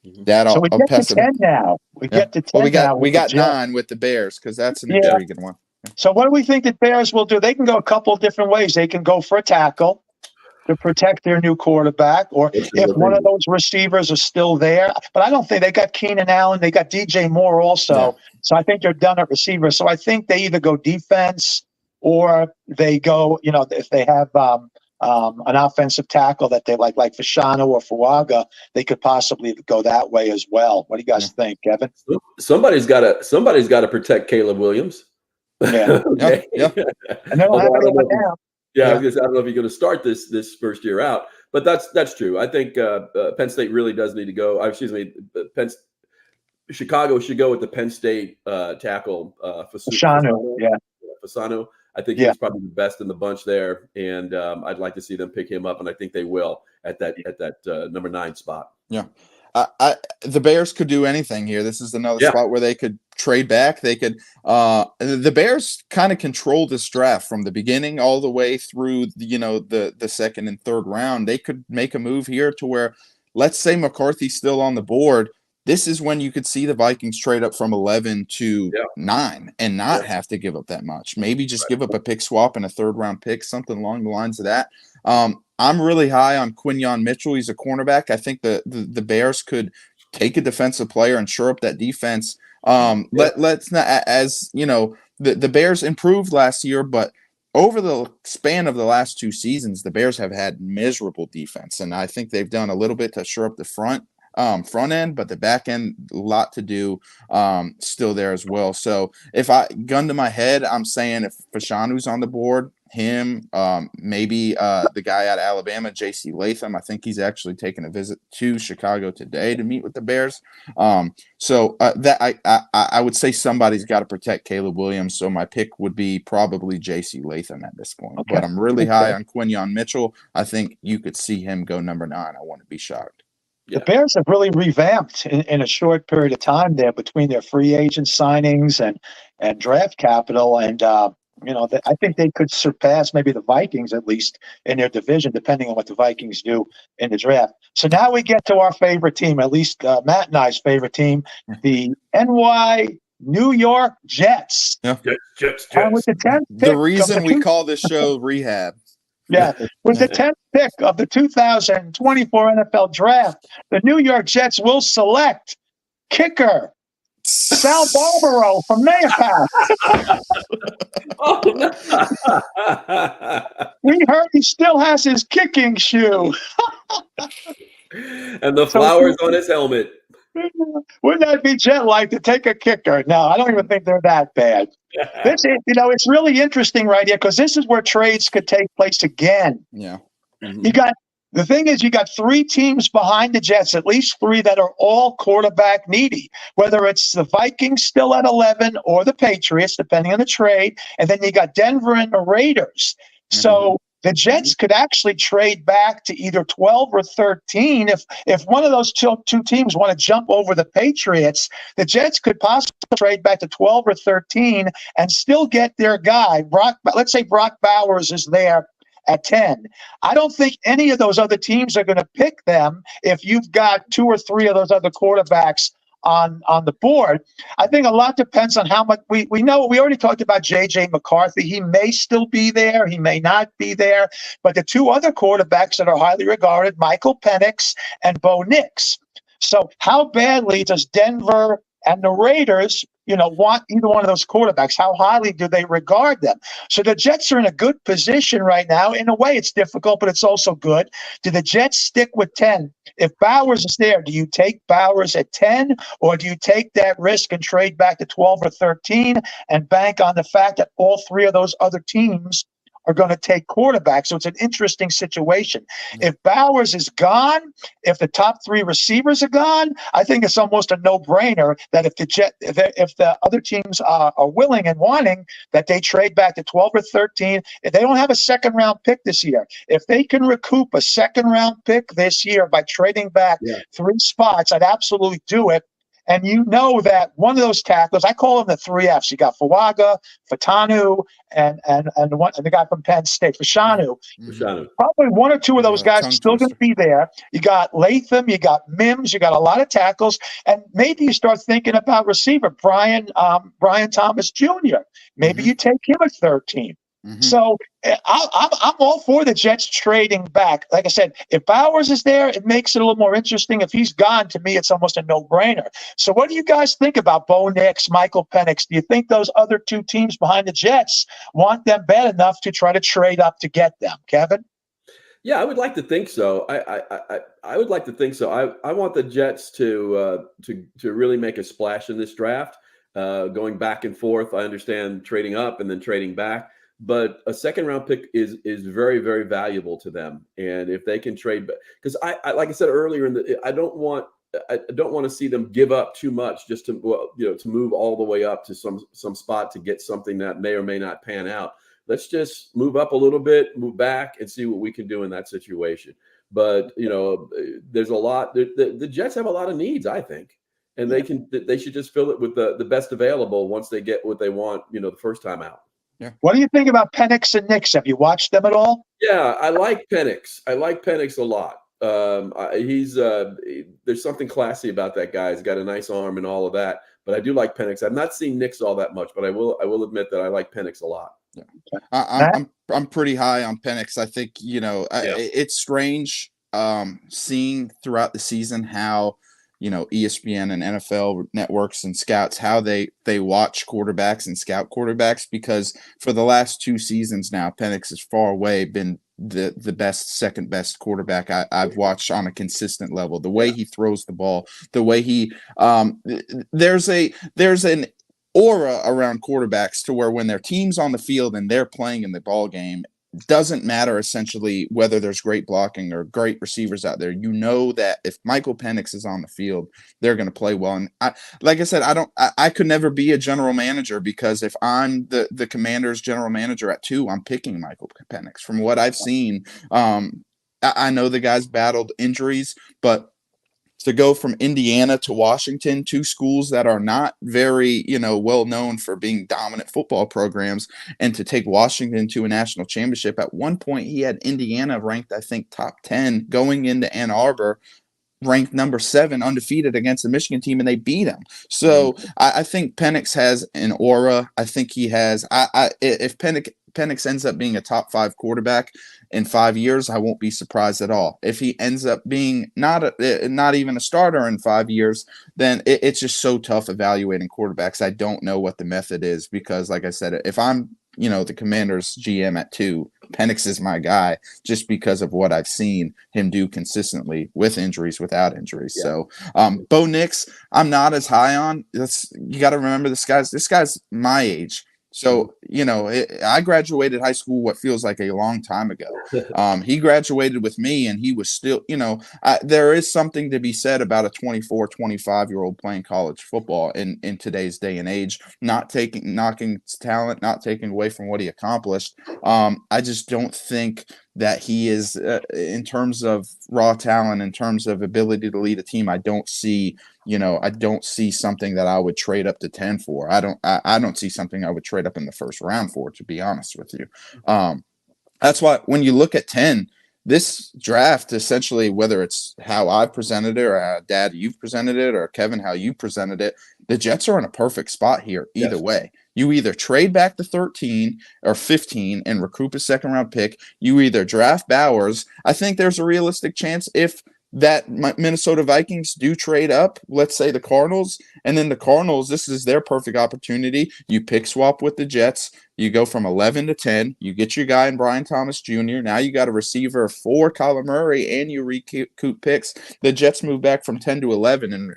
So we get to 10 now. We get to 10
well, we
now.
got 9 with the Bears because that's an intriguing one.
So what do we think the Bears will do? They can go a couple of different ways. They can go for a tackle to protect their new quarterback, or if one of those receivers are still there. But I don't think they got Keenan Allen. They got DJ Moore also. Yeah. So I think they're done at receiver. So I think they either go defense or they go, if they have an offensive tackle that they like Fashanu or Fuaga, they could possibly go that way as well. What do you guys think, Kevin?
Somebody's got to protect Caleb Williams.
Yeah.
Okay.
Yeah. And they don't have anyone now.
Yeah, I don't know if you're going to start this first year out, but that's true. I think Penn State really does need to go. Chicago should go with the Penn State tackle
Fashanu. Yeah,
Fasano. I think he's probably the best in the bunch there, and I'd like to see them pick him up, and I think they will at that number 9 spot.
Yeah. The Bears could do anything here. This is another spot where they could trade back. They could. The Bears kind of control this draft from the beginning all the way through. The second and third round. They could make a move here to where, let's say McCarthy's still on the board. This is when you could see the Vikings trade up from 11 to 9 and not have to give up that much. Maybe just give up a pick swap and a third round pick, something along the lines of that. I'm really high on Quinyon Mitchell. He's a cornerback. I think the Bears could take a defensive player and shore up that defense. Let's not, as the Bears improved last year, but over the span of the last 2 seasons, the Bears have had miserable defense, and I think they've done a little bit to shore up the front end, but the back end, a lot to do still there as well. So if I gun to my head, I'm saying if Fashanu's on the board, him, maybe the guy out of Alabama, J.C. Latham. I think he's actually taking a visit to Chicago today to meet with the Bears. So that I would say somebody's got to protect Caleb Williams. So my pick would be probably J.C. Latham at this point. Okay. But I'm really high on Quinyon Mitchell. I think you could see him go number 9. I wouldn't be shocked.
The Bears have really revamped in a short period of time there between their free agent signings and draft capital. And, I think they could surpass maybe the Vikings, at least in their division, depending on what the Vikings do in the draft. So now we get to our favorite team, at least Matt and I's favorite team, the New York Jets.
Yeah.
Jets.
With the 10th pick
the reason we call this show Rehab.
Yeah, with the 10th pick of the 2024 NFL Draft, the New York Jets will select kicker Sal Barbaro from Mayapap. We heard he still has his kicking shoe.
And the flowers on his helmet.
Wouldn't that be jet-like to take a kicker? No, I don't even think they're that bad. It's really interesting right here because this is where trades could take place again.
Yeah.
Mm-hmm. The thing is, you got 3 teams behind the Jets, at least 3 that are all quarterback needy, whether it's the Vikings still at 11 or the Patriots, depending on the trade. And then you got Denver and the Raiders. Mm-hmm. So the Jets could actually trade back to either 12 or 13. If one of those two teams want to jump over the Patriots, the Jets could possibly trade back to 12 or 13 and still get their guy. Let's say Brock Bowers is there at 10. I don't think any of those other teams are going to pick them if you've got 2 or 3 of those other quarterbacks on the board. I think a lot depends on how much we know. We already talked about J.J. McCarthy. He may still be there. He may not be there. But the 2 other quarterbacks that are highly regarded, Michael Penix and Bo Nix. So how badly does Denver and the Raiders, want either one of those quarterbacks? How highly do they regard them? So the Jets are in a good position right now. In a way, it's difficult, but it's also good. Do the Jets stick with 10? If Bowers is there, do you take Bowers at 10, or do you take that risk and trade back to 12 or 13 and bank on the fact that all three of those other teams are going to take quarterbacks? So it's an interesting situation. If Bowers is gone, if the top three receivers are gone, I think it's almost a no-brainer that if the other teams are willing and wanting, that they trade back to 12 or 13. If they don't have a second-round pick this year, if they can recoup a second-round pick this year by trading back 3 spots, I'd absolutely do it. And you know that one of those tackles, I call them the 3 Fs. You got Fawaga, Fatanu, and the guy from Penn State, Fashanu. Probably one or two of those guys are still going to be there. You got Latham, you got Mims, you got a lot of tackles, and maybe you start thinking about receiver Brian Thomas Jr. Maybe you take him at 13. So I'm all for the Jets trading back. Like I said, if Bowers is there, it makes it a little more interesting. If he's gone, to me, it's almost a no-brainer. So what do you guys think about Bo Nix, Michael Penix? Do you think those other 2 teams behind the Jets want them bad enough to try to trade up to get them? Kevin?
Yeah, I would like to think so. I would like to think so. I want the Jets to really make a splash in this draft, going back and forth. I understand trading up and then trading back. But a second-round pick is very, very valuable to them, and if they can trade, because I like I said earlier, I don't want to see them give up too much just to move all the way up to some spot to get something that may or may not pan out. Let's just move up a little bit, move back, and see what we can do in that situation. But there's a lot. The Jets have a lot of needs, I think, and they should just fill it with the best available once they get what they want, the first time out.
Yeah. What do you think about Penix and Nix? Have you watched them at all?
Yeah, I like Penix. I like Penix a lot. There's something classy about that guy. He's got a nice arm and all of that. But I do like Penix. I've not seen Nix all that much, but I will admit that I like Penix a lot.
Yeah. I'm pretty high on Penix. I think it's strange seeing throughout the season how ESPN and NFL networks and scouts, how they watch quarterbacks and scout quarterbacks, because for the last 2 seasons now, Penix has far away been the second best quarterback I've watched on a consistent level. The way he throws the ball, the way he there's an aura around quarterbacks to where when their team's on the field and they're playing in the ball game, doesn't matter essentially whether there's great blocking or great receivers out there. That if Michael Penix is on the field, they're going to play well. And like I said, I could never be a general manager, because if I'm the Commanders general manager at 2, I'm picking Michael Penix. From what I've seen, I know the guy's battled injuries, but to go from Indiana to Washington, 2 schools that are not very, well known for being dominant football programs, and to take Washington to a national championship. At one point, he had Indiana ranked, I think, top 10 going into Ann Arbor, ranked number 7, undefeated against the Michigan team, and they beat him. So I think Penix has an aura. I think he has. If Penix ends up being a top 5 quarterback in 5 years, I won't be surprised at all. If he ends up being not even a starter in 5 years, then it's just so tough evaluating quarterbacks. I don't know what the method is, because, like I said, if I'm the Commanders GM at 2, Penix is my guy, just because of what I've seen him do consistently with injuries, without injuries. Yeah. So Bo Nix, I'm not as high on. You got to remember this guy's my age. So, I graduated high school what feels like a long time ago. He graduated with me, and he was still, there is something to be said about a 24, 25-year-old playing college football in today's day and age, knocking talent, not taking away from what he accomplished. I just don't think that he is, in terms of raw talent, in terms of ability to lead a team, I don't see something that I would trade up to 10 for. I don't see something I would trade up in the first round for, to be honest with you. That's why when you look at 10, this draft, essentially, whether it's how I presented it, or Dad, you've presented it, or Kevin, how you presented it, the Jets are in a perfect spot here either way. You either trade back to 13 or 15 and recoup a second-round pick. You either draft Bowers. I think there's a realistic chance if that Minnesota Vikings do trade up, let's say the Cardinals, and then the Cardinals, this is their perfect opportunity. You pick swap with the Jets. You go from 11 to 10. You get your guy in Brian Thomas Jr. Now you got a receiver for Kyler Murray, and you recoup picks. The Jets move back from 10 to 11 and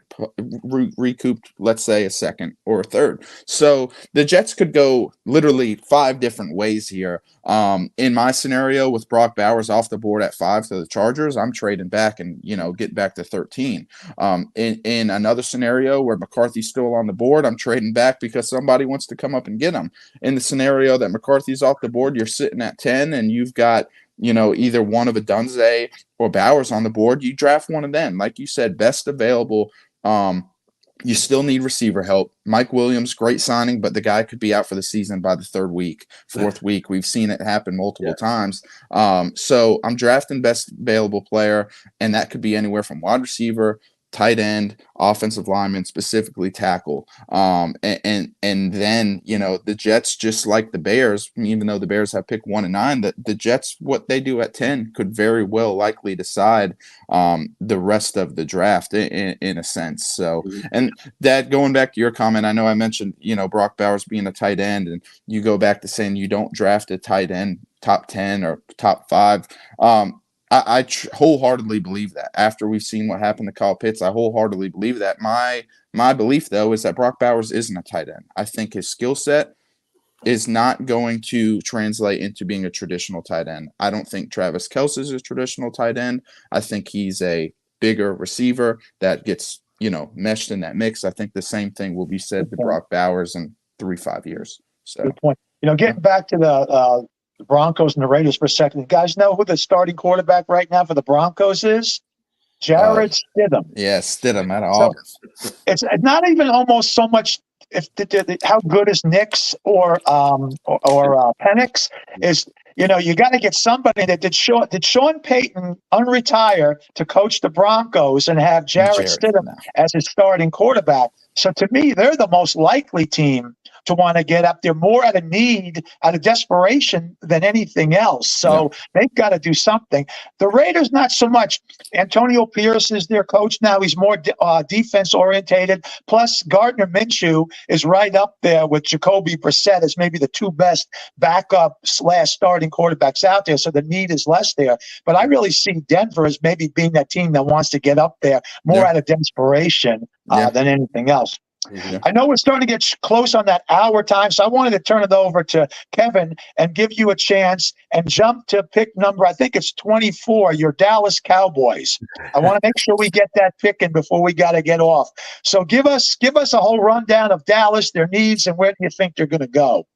recouped, let's say, a second or a third. So the Jets could go literally 5 different ways here. In my scenario with Brock Bowers off the board at 5 to the Chargers, I'm trading back and, getting back to 13. In another scenario where McCarthy's still on the board, I'm trading back because somebody wants to come up and get him. In the scenario that McCarthy's off the board, you're sitting at 10 and you've got, either one of a Dunze or Bowers on the board. You draft one of them. Like you said, best available. You still need receiver help. Mike Williams, great signing, but the guy could be out for the season by the 3rd week, 4th week. We've seen it happen multiple times. So I'm drafting best available player, and that could be anywhere from wide receiver, tight end, offensive lineman, specifically tackle. And then, the Jets, just like the Bears, even though the Bears have picked 1 and 9, the Jets, what they do at 10 could very well likely decide the rest of the draft in a sense. So, and that, going back to your comment, I know I mentioned, Brock Bowers being a tight end, and you go back to saying you don't draft a tight end top 10 or top 5. I wholeheartedly believe that. After we've seen what happened to Kyle Pitts, I wholeheartedly believe that. My belief, though, is that Brock Bowers isn't a tight end. I think his skill set is not going to translate into being a traditional tight end. I don't think Travis Kelce is a traditional tight end. I think he's a bigger receiver that gets, meshed in that mix. I think the same thing will be said to Brock Bowers in 3-5 years. So,
good point. Getting back to the Broncos and the Raiders for a second. You guys know who the starting quarterback right now for the Broncos is? Jared Stidham.
Yeah, Stidham out of Auburn.
It's not even almost so much how good is Nix or Penix is. You got to get somebody that did Sean Payton unretire to coach the Broncos and have Jared Stidham as his starting quarterback. So to me, they're the most likely team to want to get up there, more out of need, out of desperation than anything else. So they've got to do something. The Raiders, not so much. Antonio Pierce is their coach now. He's more defense orientated. Plus, Gardner Minshew is right up there with Jacoby Brissett as maybe the 2 best backup / starting quarterbacks out there. So the need is less there. But I really see Denver as maybe being that team that wants to get up there more out of desperation than anything else. Yeah. I know we're starting to get close on that hour time, so I wanted to turn it over to Kevin and give you a chance and jump to pick number, I think it's 24, your Dallas Cowboys. I want to make sure we get that pick in before we got to get off. So give us a whole rundown of Dallas, their needs, and where do you think they're going to go?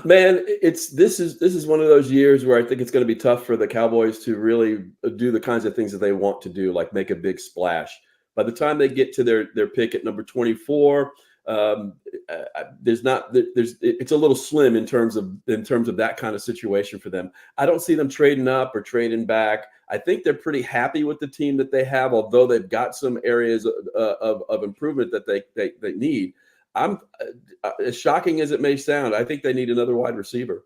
Man, this is one of those years where I think it's going to be tough for the Cowboys to really do the kinds of things that they want to do, like make a big splash. By the time they get to their pick at number 24, it's a little slim in terms of that kind of situation for them. I don't see them trading up or trading back. I think they're pretty happy with the team that they have, although they've got some areas of improvement that they need. As shocking as it may sound, I think they need another wide receiver.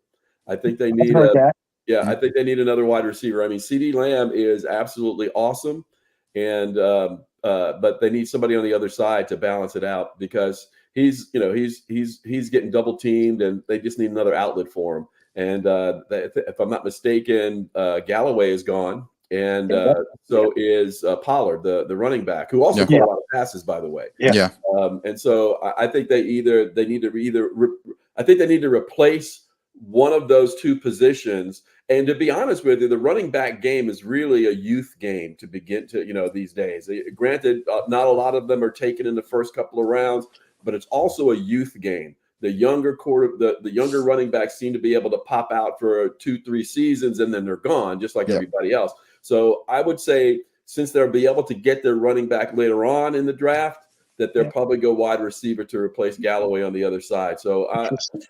I think they need I think they need another wide receiver. I mean, CeeDee Lamb is absolutely awesome, and but they need somebody on the other side to balance it out because he's getting double teamed, and they just need another outlet for him. And if I'm not mistaken, Galloway is gone, and so is Pollard, the running back, who also caught a lot of passes, by the way. And so I think they need to replace one of those 2 positions. And to be honest with you, the running back game is really a youth game to begin to, these days. Granted, not a lot of them are taken in the first couple of rounds, but it's also a youth game. The younger the younger running backs seem to be able to pop out for 2-3 seasons and then they're gone, just like everybody else. So I would say, since they'll be able to get their running back later on in the draft, that they'll probably go wide receiver to replace Galloway on the other side. So I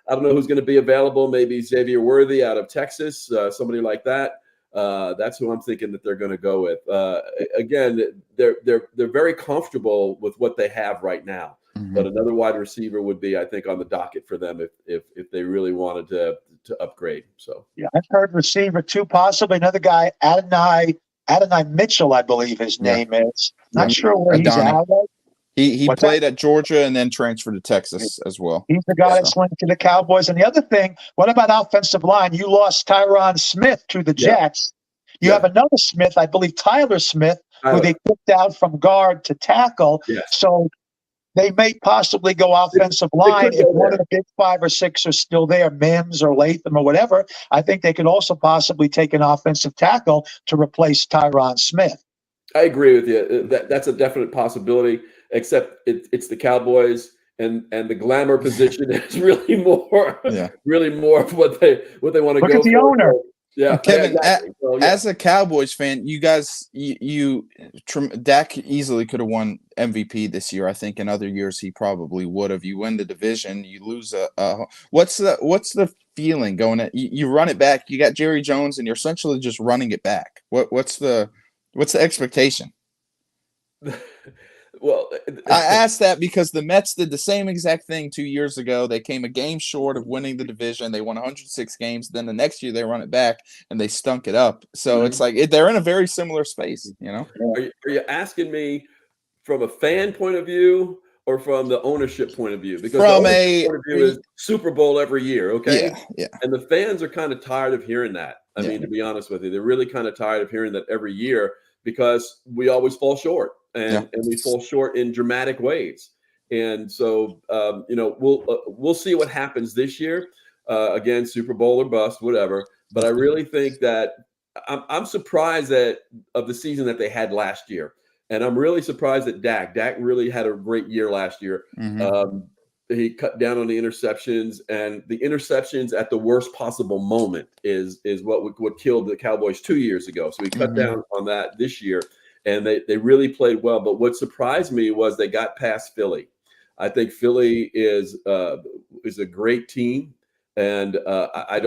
don't know who's going to be available. Maybe Xavier Worthy out of Texas, somebody like that. That's who I'm thinking that they're going to go with. Again, they're very comfortable with what they have right now. But another wide receiver would be, I think, on the docket for them if they really wanted to upgrade. So
I've heard receiver 2, possibly another guy, Adonai Adonai Mitchell, I believe his name is. Not sure where he's
Adonai.
out of.
He
What's
played at Georgia and then transferred to Texas as well.
He's the guy
So.
that's linked to the Cowboys. And the other thing, what about offensive line? You lost Tyron Smith to the Jets. You have another Smith, I believe Tyler Smith, who they kicked out from guard to tackle. So they may possibly go offensive line if one of the big 5 or 6 are still there, Mims or Latham or whatever. I think they could also possibly take an offensive tackle to replace Tyron Smith.
I agree with you. That's a definite possibility, except it's the Cowboys, and the glamour position is really more of what they want to go for.
Look at the owner.
Yeah,
Kevin,
exactly.
as a Cowboys fan, you guys, Dak easily could have won MVP this year. I think in other years he probably would have. You win the division, you lose what's the feeling going at you run it back? You got Jerry Jones, and you're essentially just running it back. What's the expectation?
Well,
I asked that because the Mets did the same exact thing 2 years ago. They came a game short of winning the division. They won 106 games. Then the next year they run it back and they stunk it up. So it's like they're in a very similar space, you know?
Are you asking me from a fan point of view or from the ownership point of view? Because
from
the
a
point of view is Super Bowl every year, okay?
Yeah.
And the fans are kind of tired of hearing that. I mean, to be honest with you, they're really kind of tired of hearing that every year because we always fall short. And we fall short in dramatic ways, and so we'll see what happens this year. Again, Super Bowl or bust, whatever. But I really think that I'm surprised of the season that they had last year, and I'm really surprised that Dak really had a great year last year. He cut down on the interceptions, and the interceptions at the worst possible moment is what killed the Cowboys 2 years ago. So he cut down on that this year. And they really played well. But what surprised me was they got past Philly. I think Philly is a great team, and I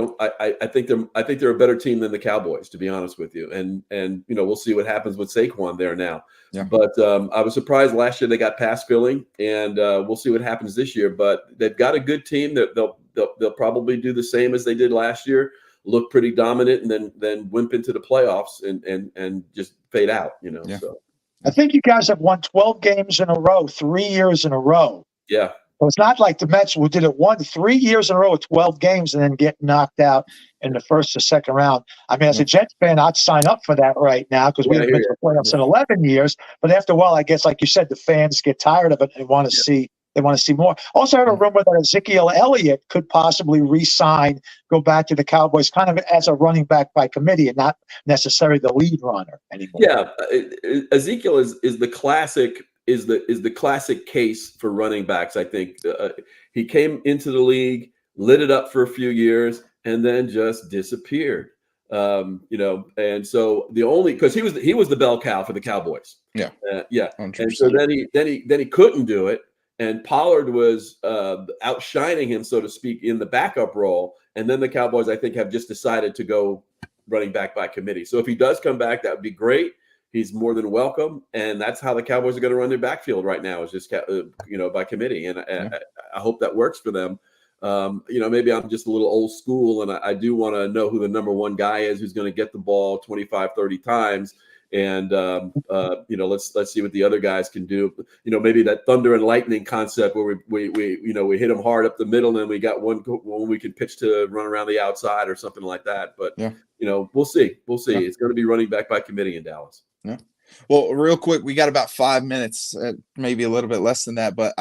think they're a better team than the Cowboys, to be honest with you. And we'll see what happens with Saquon there now. Yeah. But I was surprised last year they got past Philly, and we'll see what happens this year. But they've got a good team. They'll probably do the same as they did last year. Look pretty dominant, and then wimp into the playoffs and just fade out, So
I think you guys have won 12 games in a row, 3 years in a row.
Yeah.
So it's not like the Mets who did it 3 years in a row with 12 games and then get knocked out in the first or second round. I mean, as a Jets fan, I'd sign up for that right now because we haven't been to the playoffs in 11 years. But after a while, I guess, like you said, the fans get tired of it and want to see. They want to see more. Also, I heard a rumor that Ezekiel Elliott could possibly re-sign, go back to the Cowboys, kind of as a running back by committee and not necessarily the lead runner anymore.
Yeah, Ezekiel is the classic case for running backs. I think he came into the league, lit it up for a few years, and then just disappeared. And so because he was the bell cow for the Cowboys.
Yeah,
and so then he couldn't do it. And Pollard was outshining him, so to speak, in the backup role. And then the Cowboys, I think, have just decided to go running back by committee. So if he does come back, that would be great. He's more than welcome. And that's how the Cowboys are going to run their backfield right now, is just, by committee. And I hope that works for them. Maybe I'm just a little old school, and I do want to know who the number one guy is who's going to get the ball 25, 30 times. And let's see what the other guys can do. Maybe that thunder and lightning concept where we hit them hard up the middle, and then we got one we can pitch to run around the outside or something like that. But we'll see. Yeah. It's going to be running back by committee in Dallas.
Yeah. Well, real quick, we got about 5 minutes, maybe a little bit less than that. But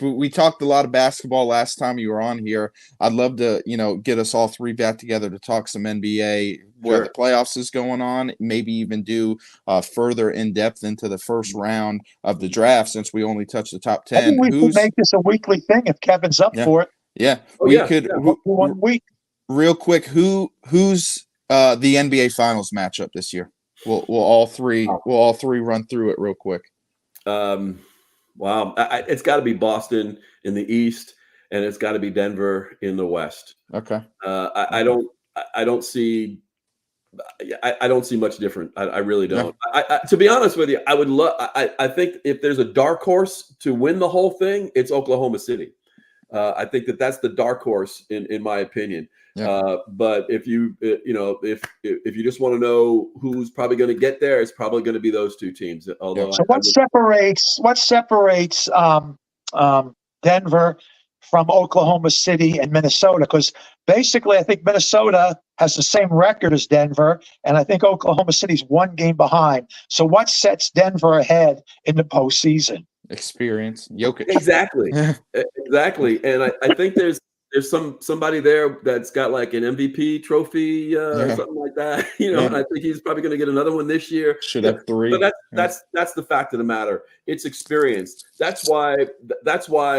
we talked a lot of basketball last time you were on here. I'd love to, get us all three back together to talk some NBA, where the playoffs is going on, maybe even do further in depth into the first round of the draft, since we only touched the top 10.
I think we could make this a weekly thing if Kevin's up for it.
Yeah,
could 1 week.
Real quick, who's the NBA Finals matchup this year? We'll all three run through it real quick.
Wow, it's got to be Boston in the East, and it's got to be Denver in the West.
Okay.
I don't see much different. I really don't. Yeah. To be honest with you, I would love. I think if there's a dark horse to win the whole thing, it's Oklahoma City. I think that's the dark horse in my opinion.
Yeah.
But if you you just want to know who's probably going to get there, it's probably going to be those two teams. Although
So what separates Denver from Oklahoma City and Minnesota? Because basically, I think Minnesota has the same record as Denver, and I think Oklahoma City's one game behind. So what sets Denver ahead in the postseason?
Experience. Jokic.
Exactly. Exactly. And I think there's somebody there that's got like an MVP trophy or something like that. And I think he's probably going to get another one this year.
Should have 3.
But that's the fact of the matter. It's experience. That's why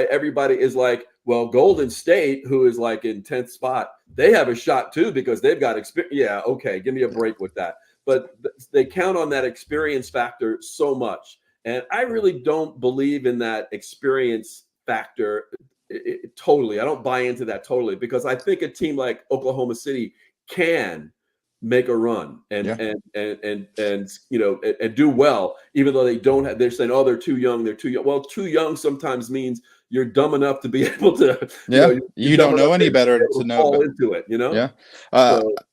everybody is like, well, Golden State, who is like in 10th spot, they have a shot too because they've got experience. Yeah, okay, give me a break with that. But they count on that experience factor so much. And I really don't believe in that experience factor totally. I don't buy into that totally because I think a team like Oklahoma City can make a run and do well, even though they don't have. They're saying, oh, they're too young. They're too young. Well, too young sometimes means you're dumb enough to be able to.
You don't know any better to know.
Fall into it.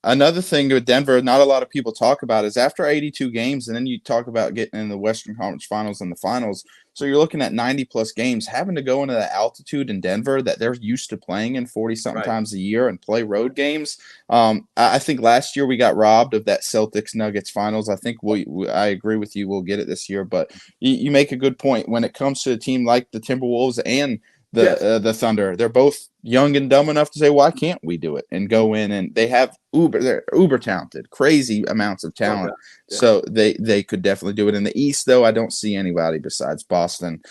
Another thing with Denver, not a lot of people talk about is after 82 games, and then you talk about getting in the Western Conference Finals and the finals. So you're looking at 90 plus games, having to go into the altitude in Denver that they're used to playing in 40 something times a year and play road games. I think last year we got robbed of that Celtics Nuggets finals. I think I agree with you. We'll get it this year, but you make a good point when it comes to a team like the Timberwolves and the Thunder. They're both young and dumb enough to say, why can't we do it and go in? And they're uber talented, crazy amounts of talent. So they could definitely do it. In the East, though, I don't see anybody besides Boston.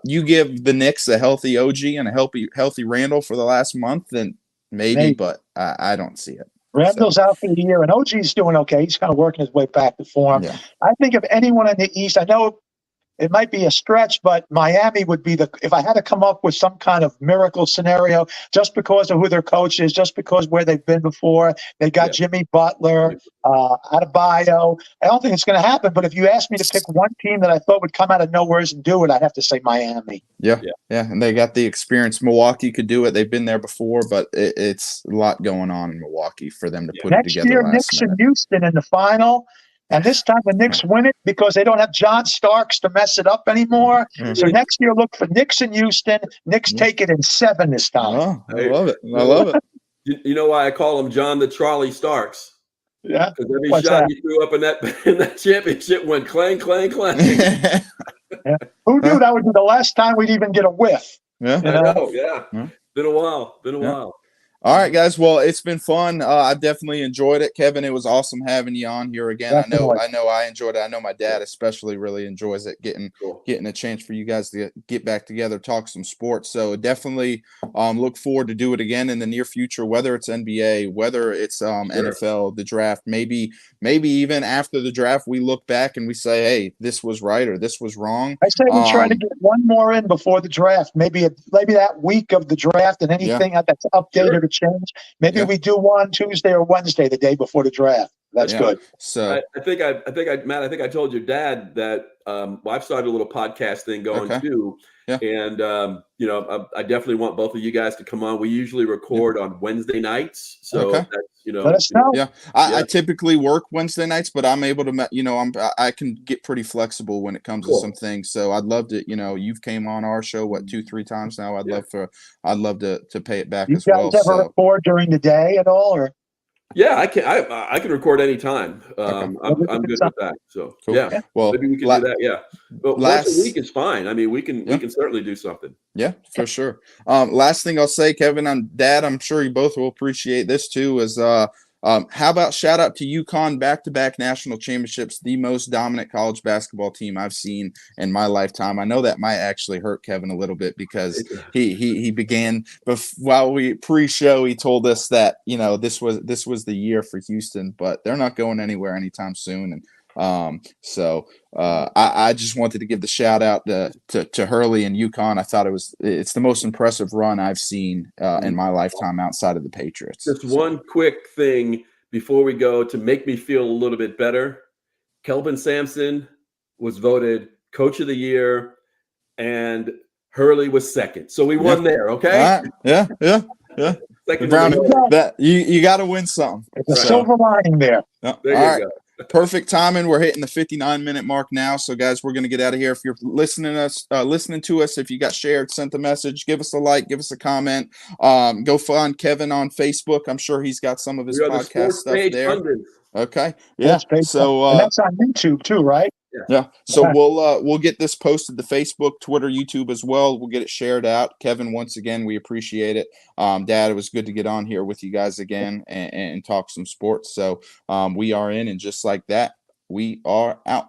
You give the Knicks a healthy OG and a healthy Randall for the last month, then maybe. But I don't see it.
Randall's out for the year, and OG's doing okay. He's kind of working his way back to form. I think of anyone in the East, I know it might be a stretch, but Miami would be if I had to come up with some kind of miracle scenario, just because of who their coach is, just because where they've been before, they got Jimmy Butler, Adebayo. I don't think it's going to happen, but if you asked me to pick one team that I thought would come out of nowhere and do it, I'd have to say Miami.
Yeah. And they got the experience. Milwaukee could do it. They've been there before, but it's a lot going on in Milwaukee for them to put it together.
Next year, Knicks and Houston in the final. And this time the Knicks win it because they don't have John Starks to mess it up anymore. So next year, look for Knicks in Houston. Knicks take it in 7 this time.
Oh, I love it. I love it.
You know why I call him John the Trolley Starks?
Yeah.
Because every shot he threw up in that championship went clang, clang, clang.
Who knew that would be the last time we'd even get a whiff?
I know. Been a while.
All right, guys. Well, it's been fun. I definitely enjoyed it, Kevin. It was awesome having you on here again. Definitely. I know I enjoyed it. I know my dad especially really enjoys it. Getting a chance for you guys to get back together, talk some sports. So definitely look forward to do it again in the near future. Whether it's NBA, whether it's NFL, the draft, maybe even after the draft, we look back and we say, hey, this was right or this was wrong.
I say we try to get one more in before the draft. Maybe that week of the draft and anything that's updated. Change. Maybe we do one Tuesday or Wednesday, the day before the draft. That's good.
So I think Matt, I think I told your dad that I've started a little podcast thing going too. And I definitely want both of you guys to come on. We usually record on Wednesday nights. So that's,
let us know.
I typically work Wednesday nights, but I'm able to, I can get pretty flexible when it comes to some things. So I'd love to, you've came on our show, 2-3 times now. I'd love to pay it back as well.
You guys ever record during the day at all, or?
Yeah, I can record anytime. I'm good with that. So well, maybe we can do that. Yeah, but once a week is fine. I mean, we can certainly do something.
Yeah, for sure. Last thing I'll say, Kevin, Dad, I'm sure you both will appreciate this too. Is how about shout out to UConn, back-to-back national championships, the most dominant college basketball team I've seen in my lifetime. I know that might actually hurt Kevin a little bit because he began while we pre-show. He told us that this was the year for Houston, but they're not going anywhere anytime soon. And I just wanted to give the shout out to Hurley and UConn. I thought it's the most impressive run I've seen in my lifetime outside of the Patriots.
Just one quick thing before we go to make me feel a little bit better. Kelvin Sampson was voted Coach of the Year, and Hurley was second. So we won there, okay?
All right. Yeah.
Second
Brown,
in the row.
that you got to win something.
It's a silver lining there.
Yeah.
There
All
you
right.
go.
Perfect timing. We're hitting the 59-minute mark now. So, guys, we're going to get out of here. If you're listening to us, if you got shared, sent a message, give us a like, give us a comment. Go find Kevin on Facebook. I'm sure he's got some of his
We are the
podcast
Sports
stuff
Page
there.
Pundits.
Okay. Yeah.
And
So
that's on YouTube too, right?
yeah. So
Okay.
we'll get this posted to Facebook, Twitter, YouTube as well. We'll get it shared out. Kevin, once again, we appreciate it. Dad, it was good to get on here with you guys again and talk some sports. So we are in, and just like that, we are out.